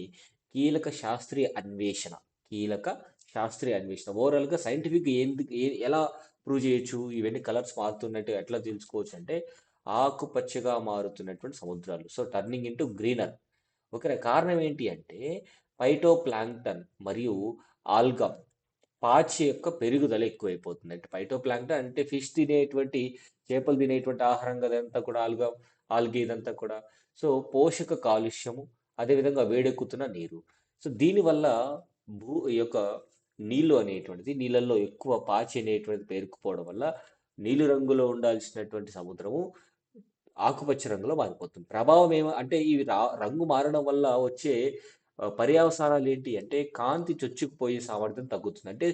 కీలక శాస్త్రీయ అన్వేషణ, కీలక శాస్త్రీయ అన్వేషణ ఓవరాల్‌గా సైంటిఫిక్ ఎలా ప్రూవ్ చేయొచ్చు? ఇవన్నీ కలర్స్ మారుతున్నట్టు ఎట్లా తెలుసుకోవచ్చు అంటే ఆకుపచ్చగా మారుతున్నటువంటి సముద్రాలు. So, turning into greener. ఓకేనా. కారణం ఏంటి అంటే ఫైటోప్లాంక్టన్ మరియు ఆల్గా పాచి యొక్క పెరుగుదల ఎక్కువైపోతుంది. అంటే ఫైటోప్లాంక్టన్ అంటే ఫిష్ తినేటువంటి చేపలు తినేటువంటి ఆహారం కదా ఇదంతా కూడా ఆల్గే ఇదంతా కూడా. సో, పోషక కాలుష్యము, అదేవిధంగా వేడెక్కుతున్న నీరు. సో, దీనివల్ల ఈ యొక్క నీళ్ళు అనేటువంటిది నీళ్ళల్లో ఎక్కువ పాచి అనేటువంటిది పేరుకుపోవడం వల్ల నీలి రంగులో ఉండాల్సినటువంటి సముద్రము ఆకుపచ్చ రంగులో మారిపోతుంది. ప్రభావం అంటే ఇవి రంగు మారడం వల్ల వచ్చే పర్యవసానాలు ఏంటి అంటే కాంతి చొచ్చుకుపోయే సామర్థ్యం తగ్గుతుంది. అంటే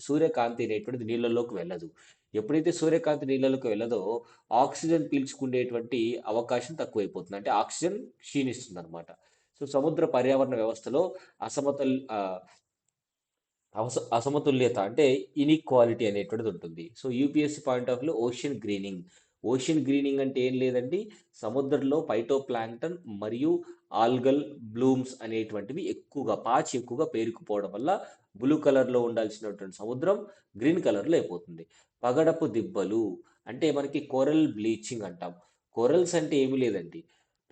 సూర్యకాంతి అనేటువంటిది నీళ్ళలోకి వెళ్ళదు. ఎప్పుడైతే సూర్యకాంతి నీళ్ళలోకి వెళ్ళదో ఆక్సిజన్ పీల్చుకునేటువంటి అవకాశం తక్కువైపోతుంది. అంటే ఆక్సిజన్ క్షీణిస్తుందనమాట. సో, సముద్ర పర్యావరణ వ్యవస్థలో అసమతుల్ ఆహ్, అసమతుల్యత అంటే ఇన్‌ఈక్వాలిటీ అనేటువంటిది ఉంటుంది. సో, యూపీఎస్సీ పాయింట్ ఆఫ్ వ్యూలో ఓషన్ గ్రీనింగ్. ఓషన్ గ్రీనింగ్ అంటే ఏం లేదండి. సముద్రంలో ఫైటోప్లాంక్టన్ మరియు ఆల్గల్ బ్లూమ్స్ అనేటువంటివి పాచి ఎక్కువగా పేరుకుపోవడం వల్ల బ్లూ కలర్‌లో ఉండాల్సినటువంటి సముద్రం గ్రీన్ కలర్‌లో అయిపోతుంది. పగడపు దిబ్బలు అంటే మనకి కోరల్ బ్లీచింగ్ అంటాం. కోరల్స్ అంటే ఏమీ లేదండి.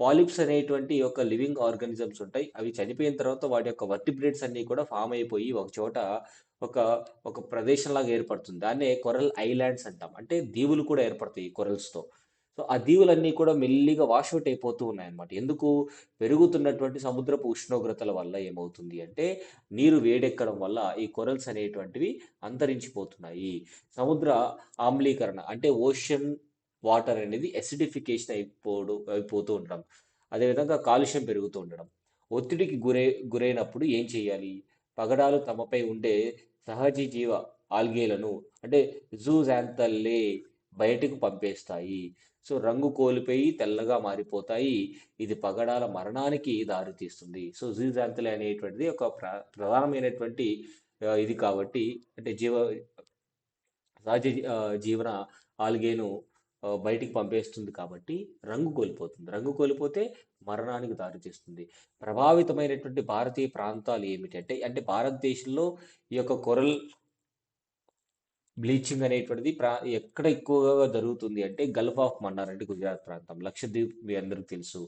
పాలిప్స్ అనేటువంటి ఒక లివింగ్ ఆర్గానిజమ్స్ ఉంటాయి. అవి చనిపోయిన తర్వాత వాటి యొక్క వర్టిబ్రేట్స్ అన్నీ కూడా ఫార్మ్ అయిపోయి ఒక చోట ఒక ఒక ప్రదేశంలాగా ఏర్పడుతుంది. దాన్నే కొరల్ ఐలాండ్స్ అంటాం. అంటే దీవులు కూడా ఏర్పడతాయి ఈ కొరల్స్‌తో. సో, ఆ దీవులన్నీ కూడా మెల్లిగా వాష్ ఔట్ అయిపోతూ ఉన్నాయన్నమాట. ఎందుకు? పెరుగుతున్నటువంటి సముద్రపు ఉష్ణోగ్రతల వల్ల ఏమవుతుంది అంటే, నీరు వేడెక్కడం వల్ల ఈ కొరల్స్ అనేటువంటివి అంతరించిపోతున్నాయి. సముద్ర ఆమ్లీకరణ అంటే ఓషన్ వాటర్ అనేది ఎసిడిఫికేషన్ అయిపోతూ ఉండడం. అదేవిధంగా కాలుష్యం పెరుగుతూ ఉండడం. ఒత్తిడికి గురైనప్పుడు ఏం చేయాలి? పగడాలు తమపై ఉండే సహజీవ ఆల్గేలను అంటే జూజాంతల్లే బయటకు పంపేస్తాయి. సో, రంగు కోల్పోయి తెల్లగా మారిపోతాయి. ఇది పగడాల మరణానికి దారితీస్తుంది. సో, జూజాంతలే అనేటువంటిది ఒక ప్రధానమైనటువంటి ఇది కాబట్టి అంటే జీవన ఆల్గేను బయటికి పంపేస్తుంది కాబట్టి రంగు కోల్పోతుంది. రంగు కోల్పోతే మరణానికి దారితీస్తుంది. ప్రభావితమైనటువంటి భారతీయ ప్రాంతాలు ఏమిటి అంటే భారతదేశంలో ఈ యొక్క కొరల్ బ్లీచింగ్ అనేటువంటిది ఎక్కడ ఎక్కువగా జరుగుతుంది అంటే గల్ఫ్ ఆఫ్ మన్నార్ అంటే గుజరాత్ ప్రాంతం. లక్షద్వీప్ మీ అందరికి తెలుసు.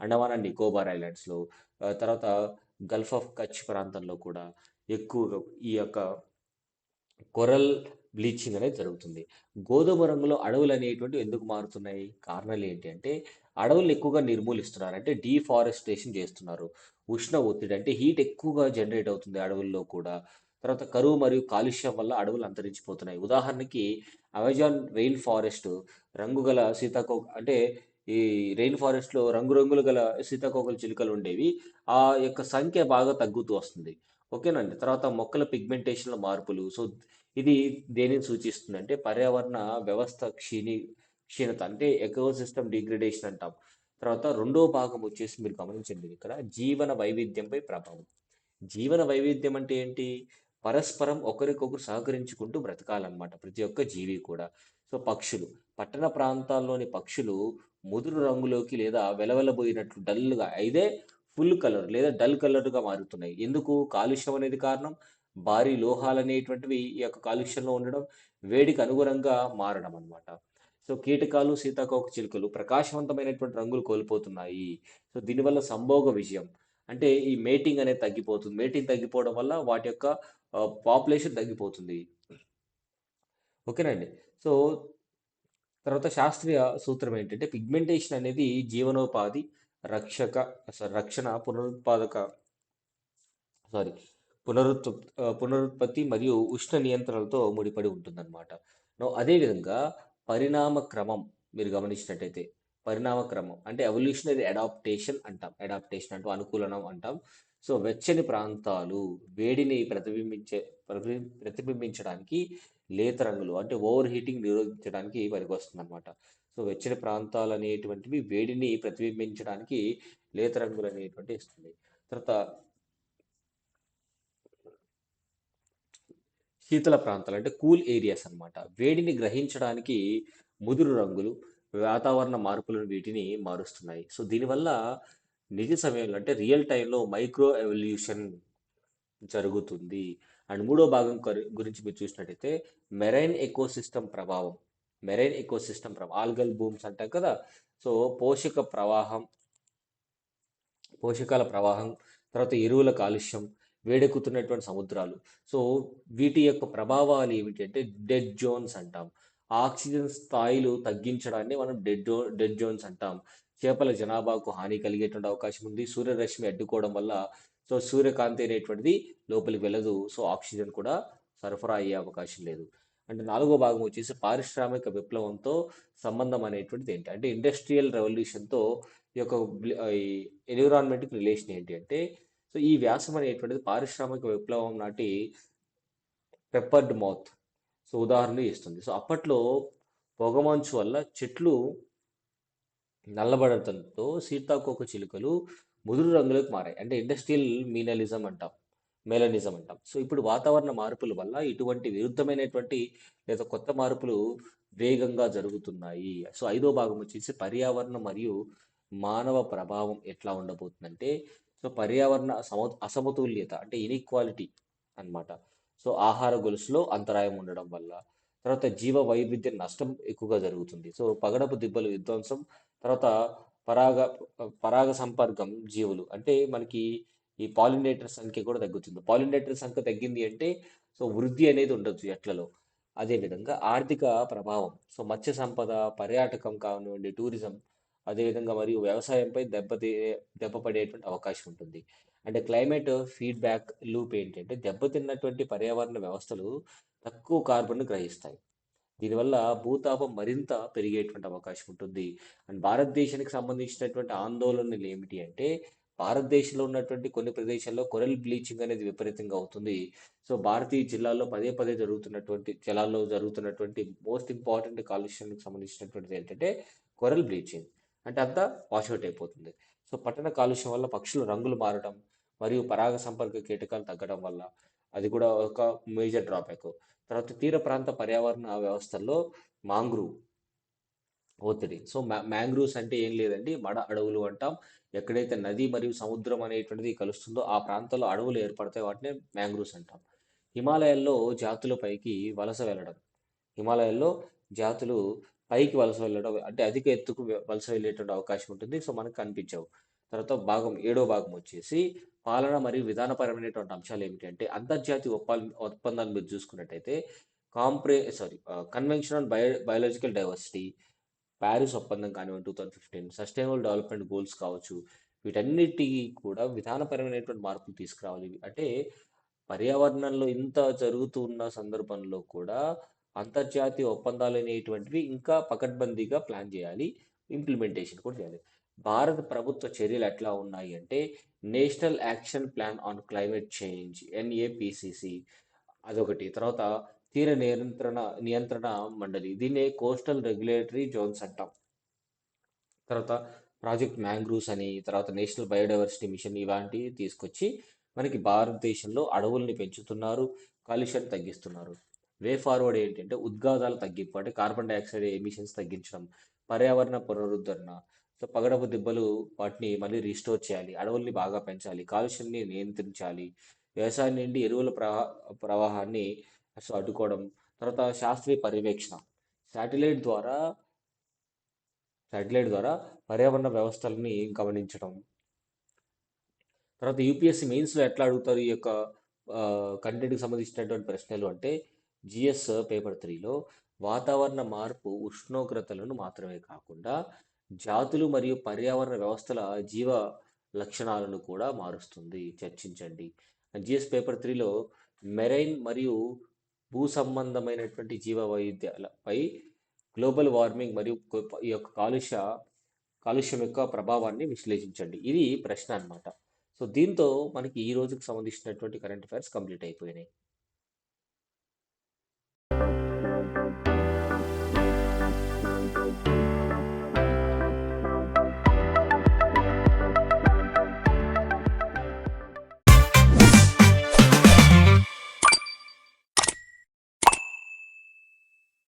అండమాన్ అండ్ నికోబార్ ఐలాండ్స్‌లో తర్వాత గల్ఫ్ ఆఫ్ కచ్ ప్రాంతంలో కూడా ఎక్కువగా ఈ యొక్క కొరల్ బ్లీచింగ్ అనేది జరుగుతుంది. గోధుమ రంగులో అడవులు అనేటువంటివి ఎందుకు మారుతున్నాయి? కారణాలు ఏంటి అంటే అడవుల్ని ఎక్కువగా నిర్మూలిస్తున్నారు. అంటే డీఫారెస్టేషన్ చేస్తున్నారు. ఉష్ణ ఒత్తిడి అంటే హీట్ ఎక్కువగా జనరేట్ అవుతుంది అడవుల్లో కూడా. తర్వాత కరువు మరియు కాలుష్యం వల్ల అడవులు అంతరించిపోతున్నాయి. ఉదాహరణకి అమెజాన్ రెయిన్ ఫారెస్ట్ రంగుగల అంటే ఈ రెయిన్ ఫారెస్ట్‌లో రంగురంగులు గల సీతాకోకల చిలుకలు ఉండేవి. ఆ యొక్క సంఖ్య బాగా తగ్గుతూ వస్తుంది. ఓకేనండి. తర్వాత మొక్కల పిగ్మెంటేషన్‌లో మార్పులు. సో, ఇది దేనిని సూచిస్తుందంటే పర్యావరణ వ్యవస్థ క్షీణత అంటే ఎకోసిస్టమ్ డిగ్రేడేషన్ అంటాం. తర్వాత రెండో భాగం వచ్చేసి మీరు గమనించండి ఇక్కడ జీవన వైవిధ్యంపై ప్రభావం. జీవన వైవిధ్యం అంటే ఏంటి? పరస్పరం ఒకరికొకరు సహకరించుకుంటూ బ్రతకాలన్నమాట ప్రతి ఒక్క జీవి కూడా. సో, పక్షులు. పట్టణ ప్రాంతాల్లోని పక్షులు ముదురు రంగులోకి లేదా వెలవెలబోయినట్లు డల్‌గా ఇదే ఫుల్ కలర్ లేదా డల్ కలర్‌గా మారుతున్నాయి. ఎందుకు? కాలుష్యం అనేది కారణం. భారీ లోహాలనేటువంటివి ఈ యొక్క కాలుష్యంలో ఉండడం, వేడికి అనుగుణంగా మారడం అన్నమాట. సో, కీటకాలు, సీతాకోక చిలుకలు ప్రకాశవంతమైనటువంటి రంగులు కోల్పోతున్నాయి. సో, దీనివల్ల సంభోగ విజయం. అంటే ఈ మేటింగ్ అనేది తగ్గిపోతుంది. మేటింగ్ తగ్గిపోవడం వల్ల వాటి యొక్క పాపులేషన్ తగ్గిపోతుంది. ఓకేనండి. సో, తర్వాత శాస్త్రీయ సూత్రం ఏంటంటే పిగ్మెంటేషన్ అనేది జీవనోపాధి, రక్షక రక్షణ, సారీ పునరుత్పత్తి మరియు ఉష్ణ నియంత్రణలతో ముడిపడి ఉంటుందన్నమాట. అదే విధంగా పరిణామ క్రమం మీరు గమనించినట్టయితే పరిణామ క్రమం అంటే ఎవల్యూషనరీ అడాప్టేషన్ అంటాం. అడాప్టేషన్ అంటూ అనుకూలనం అంటాం. సో, వెచ్చని ప్రాంతాలు వేడిని ప్రతిబింబించడానికి లేత రంగులు అంటే ఓవర్ హీటింగ్ నిరోధించడానికి పనికొస్తుందన్నమాట. సో, వెచ్చని ప్రాంతాలు అనేటువంటివి వేడిని ప్రతిబింబించడానికి లేత రంగులు అనేటువంటివి ఇస్తుంది. తర్వాత శీతల ప్రాంతాలు అంటే కూల్ ఏరియాస్ అన్నమాట. వేడిని గ్రహించడానికి ముదురు రంగులు, వాతావరణ మార్పులను వీటిని మారుస్తున్నాయి. సో, దీనివల్ల నిజ సమయంలో అంటే రియల్ టైమ్‌లో మైక్రో ఎవల్యూషన్ జరుగుతుంది. అండ్ మూడో భాగం గురించి మీరు చూసినట్టయితే మెరైన్ ఎకోసిస్టమ్ ప్రభావం. మెరైన్ ఎకోసిస్టమ్ ఆల్గల్ బూమ్స్ అంటాం కదా! సో, పోషక ప్రవాహం పోషకాల ప్రవాహం, తర్వాత ఎరువుల కాలుష్యం, వేడెక్కుతున్నటువంటి సముద్రాలు. సో, వీటి యొక్క ప్రభావాలు ఏమిటి అంటే డెడ్ జోన్స్ అంటాం. ఆక్సిజన్ స్థాయిలు తగ్గించడాన్ని మనం డెడ్ జోన్స్ అంటాం. చేపల జనాభాకు హాని కలిగేటువంటి అవకాశం ఉంది. సూర్యరశ్మి అడ్డుకోవడం వల్ల సూర్యకాంతి అనేటువంటిది లోపలికి వెళ్ళదు. సో, ఆక్సిజన్ కూడా సరఫరా అయ్యే అవకాశం లేదు. అంటే నాలుగో భాగం వచ్చేసి పారిశ్రామిక విప్లవంతో సంబంధం అనేటువంటిది ఏంటి? అంటే ఇండస్ట్రియల్ రెవల్యూషన్‌తో ఈ యొక్క ఈ ఎన్విరాన్మెంట్‌కి రిలేషన్ ఏంటి అంటే, సో, ఈ వ్యాసం అనేటువంటిది పారిశ్రామిక విప్లవం నాటి పెప్పర్డ్ మౌత్ సో, ఉదాహరణ ఇస్తుంది. సో, అప్పట్లో పొగమంచు వల్ల చెట్లు నల్లబడటంతో సీతాకోక చిలుకలు ముదురు రంగులోకి మారాయి. అంటే ఇండస్ట్రియల్ మెలనిజం అంటాం. సో, ఇప్పుడు వాతావరణ మార్పుల వల్ల ఇటువంటి విరుద్ధమైనటువంటి లేదా కొత్త మార్పులు వేగంగా జరుగుతున్నాయి. సో, ఐదో భాగం వచ్చేసి పర్యావరణం మరియు మానవ ప్రభావం ఎట్లా ఉండబోతుందంటే, సో, పర్యావరణ అసమతుల్యత అంటే ఇనీక్వాలిటీ అన్నమాట. సో, ఆహార గొలుసులో అంతరాయం ఉండడం వల్ల, తర్వాత జీవ వైవిధ్య నష్టం ఎక్కువగా జరుగుతుంది. సో, పగడపు దిబ్బలు విధ్వంసం, తర్వాత పరాగ పరాగ సంపర్కం జీవులు అంటే మనకి ఈ పాలినేటర్ సంఖ్య కూడా తగ్గుతుంది. పాలినేటర్ సంఖ్య తగ్గింది అంటే సో, వృద్ధి అనేది ఉండొచ్చు చెట్లలో. అదేవిధంగా ఆర్థిక ప్రభావం. సో, మత్స్య సంపద, పర్యాటకం కానివ్వండి, టూరిజం అదేవిధంగా మరియు వ్యవసాయంపై దెబ్బపడేటువంటి అవకాశం ఉంటుంది. అంటే క్లైమేట్ ఫీడ్‌బ్యాక్ లూప్ ఏంటంటే దెబ్బతిన్నటువంటి పర్యావరణ వ్యవస్థలు తక్కువ కార్బన్‌ని గ్రహిస్తాయి. దీనివల్ల భూతాపం మరింత పెరిగేటువంటి అవకాశం ఉంటుంది. అండ్ భారతదేశానికి సంబంధించినటువంటి ఆందోళనలు ఏమిటి అంటే, భారతదేశంలో ఉన్నటువంటి కొన్ని ప్రదేశాల్లో కొరల్ బ్లీచింగ్ అనేది విపరీతంగా అవుతుంది. సో, భారతీయ జిల్లాల్లో పదే పదే జలాల్లో జరుగుతున్నటువంటి మోస్ట్ ఇంపార్టెంట్ కాలుష్యానికి సంబంధించినటువంటిది ఏంటంటే కొరల్ బ్లీచింగ్. అంటే అంతా వాష్ ఔట్ అయిపోతుంది. సో, పట్టణ కాలుష్యం వల్ల పక్షుల రంగులు మారడం మరియు పరాగ సంపర్క కీటకాలు తగ్గడం వల్ల అది కూడా ఒక మేజర్ డ్రాబ్యాక్. తర్వాత తీర ప్రాంత పర్యావరణ వ్యవస్థల్లో మాంగ్రూవ్ ఒత్తిడి. సో, మ్యాంగ్రూవ్స్ అంటే ఏం లేదండి మడ అడవులు అంటాం. ఎక్కడైతే నది మరియు సముద్రం అనేటువంటిది కలుస్తుందో ఆ ప్రాంతాల్లో అడవులు ఏర్పడతాయి. వాటినే మ్యాంగ్రూవ్స్ అంటాం. హిమాలయాల్లో జాతులు పైకి వలస వెళ్ళడం. హిమాలయాల్లో జాతులు పైకి వలస వెళ్ళడం అంటే అధిక ఎత్తుకు వలస వెళ్ళేటువంటి అవకాశం ఉంటుంది. సో, మనకు కనిపించవు. తర్వాత ఏడో భాగం వచ్చేసి పాలన మరియు విధానపరమైనటువంటి అంశాలు ఏమిటి అంటే అంతర్జాతీయ ఒప్పందాలు మీరు చూసుకున్నట్టయితే convention on biological diversity, Paris ఒప్పందం కానివ్వండి 2015, సస్టైనబుల్ డెవలప్మెంట్ గోల్స్ కావచ్చు. వీటన్నిటికి కూడా విధానపరమైనటువంటి మార్పులు తీసుకురావాలి. అంటే పర్యావరణంలో ఇంత జరుగుతూ ఉన్న సందర్భంలో కూడా అంతర్జాతీయ ఒప్పందాలు అనేటువంటివి ఇంకా పకడ్బందీగా ప్లాన్ చేయాలి. ఇంప్లిమెంటేషన్ కూడా చేయాలి. భారత ప్రభుత్వ చర్యలు ఎట్లా ఉన్నాయి అంటే national action plan on climate change NAPCC అదొకటి. తర్వాత తీర నియంత్రణ మండలి. దీన్నే కోస్టల్ రెగ్యులేటరీ జోన్స్ అంటాం. తర్వాత ప్రాజెక్ట్ మ్యాంగ్రూవ్స్ అని, తర్వాత నేషనల్ బయోడైవర్సిటీ మిషన్ ఇలాంటివి తీసుకొచ్చి మనకి భారతదేశంలో అడవుల్ని పెంచుతున్నారు, కాలుష్యాన్ని తగ్గిస్తున్నారు. వే ఫార్వర్డ్ ఏంటంటే ఉద్గారాల తగ్గింపు అంటే కార్బన్ డైఆక్సైడ్ ఎమిషన్స్ తగ్గించడం, పర్యావరణ పునరుద్ధరణ. సో పగడపు దిబ్బలు వాటిని మళ్ళీ రీస్టోర్ చేయాలి, అడవుల్ని బాగా పెంచాలి, కాలుష్యాన్ని నియంత్రించాలి, వ్యవసాయం నుండి ఎరువుల ప్రవాహాన్ని అడ్డుకోవడం. తర్వాత శాస్త్రీయ పర్యవేక్షణ శాటిలైట్ ద్వారా శాటిలైట్ ద్వారా పర్యావరణ వ్యవస్థలని గమనించడం. తర్వాత యూపీఎస్సీ మెయిన్స్లో ఎట్లా అడుగుతారు ఈ యొక్క కంటెంట్కి సంబంధించినటువంటి ప్రశ్నలు అంటే జిఎస్ పేపర్ 3లో వాతావరణ మార్పు ఉష్ణోగ్రతలను మాత్రమే కాకుండా జాతులు మరియు పర్యావరణ వ్యవస్థల జీవ లక్షణాలను కూడా మారుస్తుంది, చర్చించండి. జిఎస్ పేపర్ 3లో మెరైన్ మరియు భూ సంబంధమైనటువంటి జీవ వైవిధ్యాలపై గ్లోబల్ వార్మింగ్ మరియు ఈ యొక్క కాలుష్యం యొక్క ప్రభావాన్ని విశ్లేషించండి. ఇది ప్రశ్న అన్నమాట. సో దీంతో మనకి ఈ రోజుకి సంబంధించినటువంటి కరెంట్ అఫైర్స్ కంప్లీట్ అయిపోయినాయి.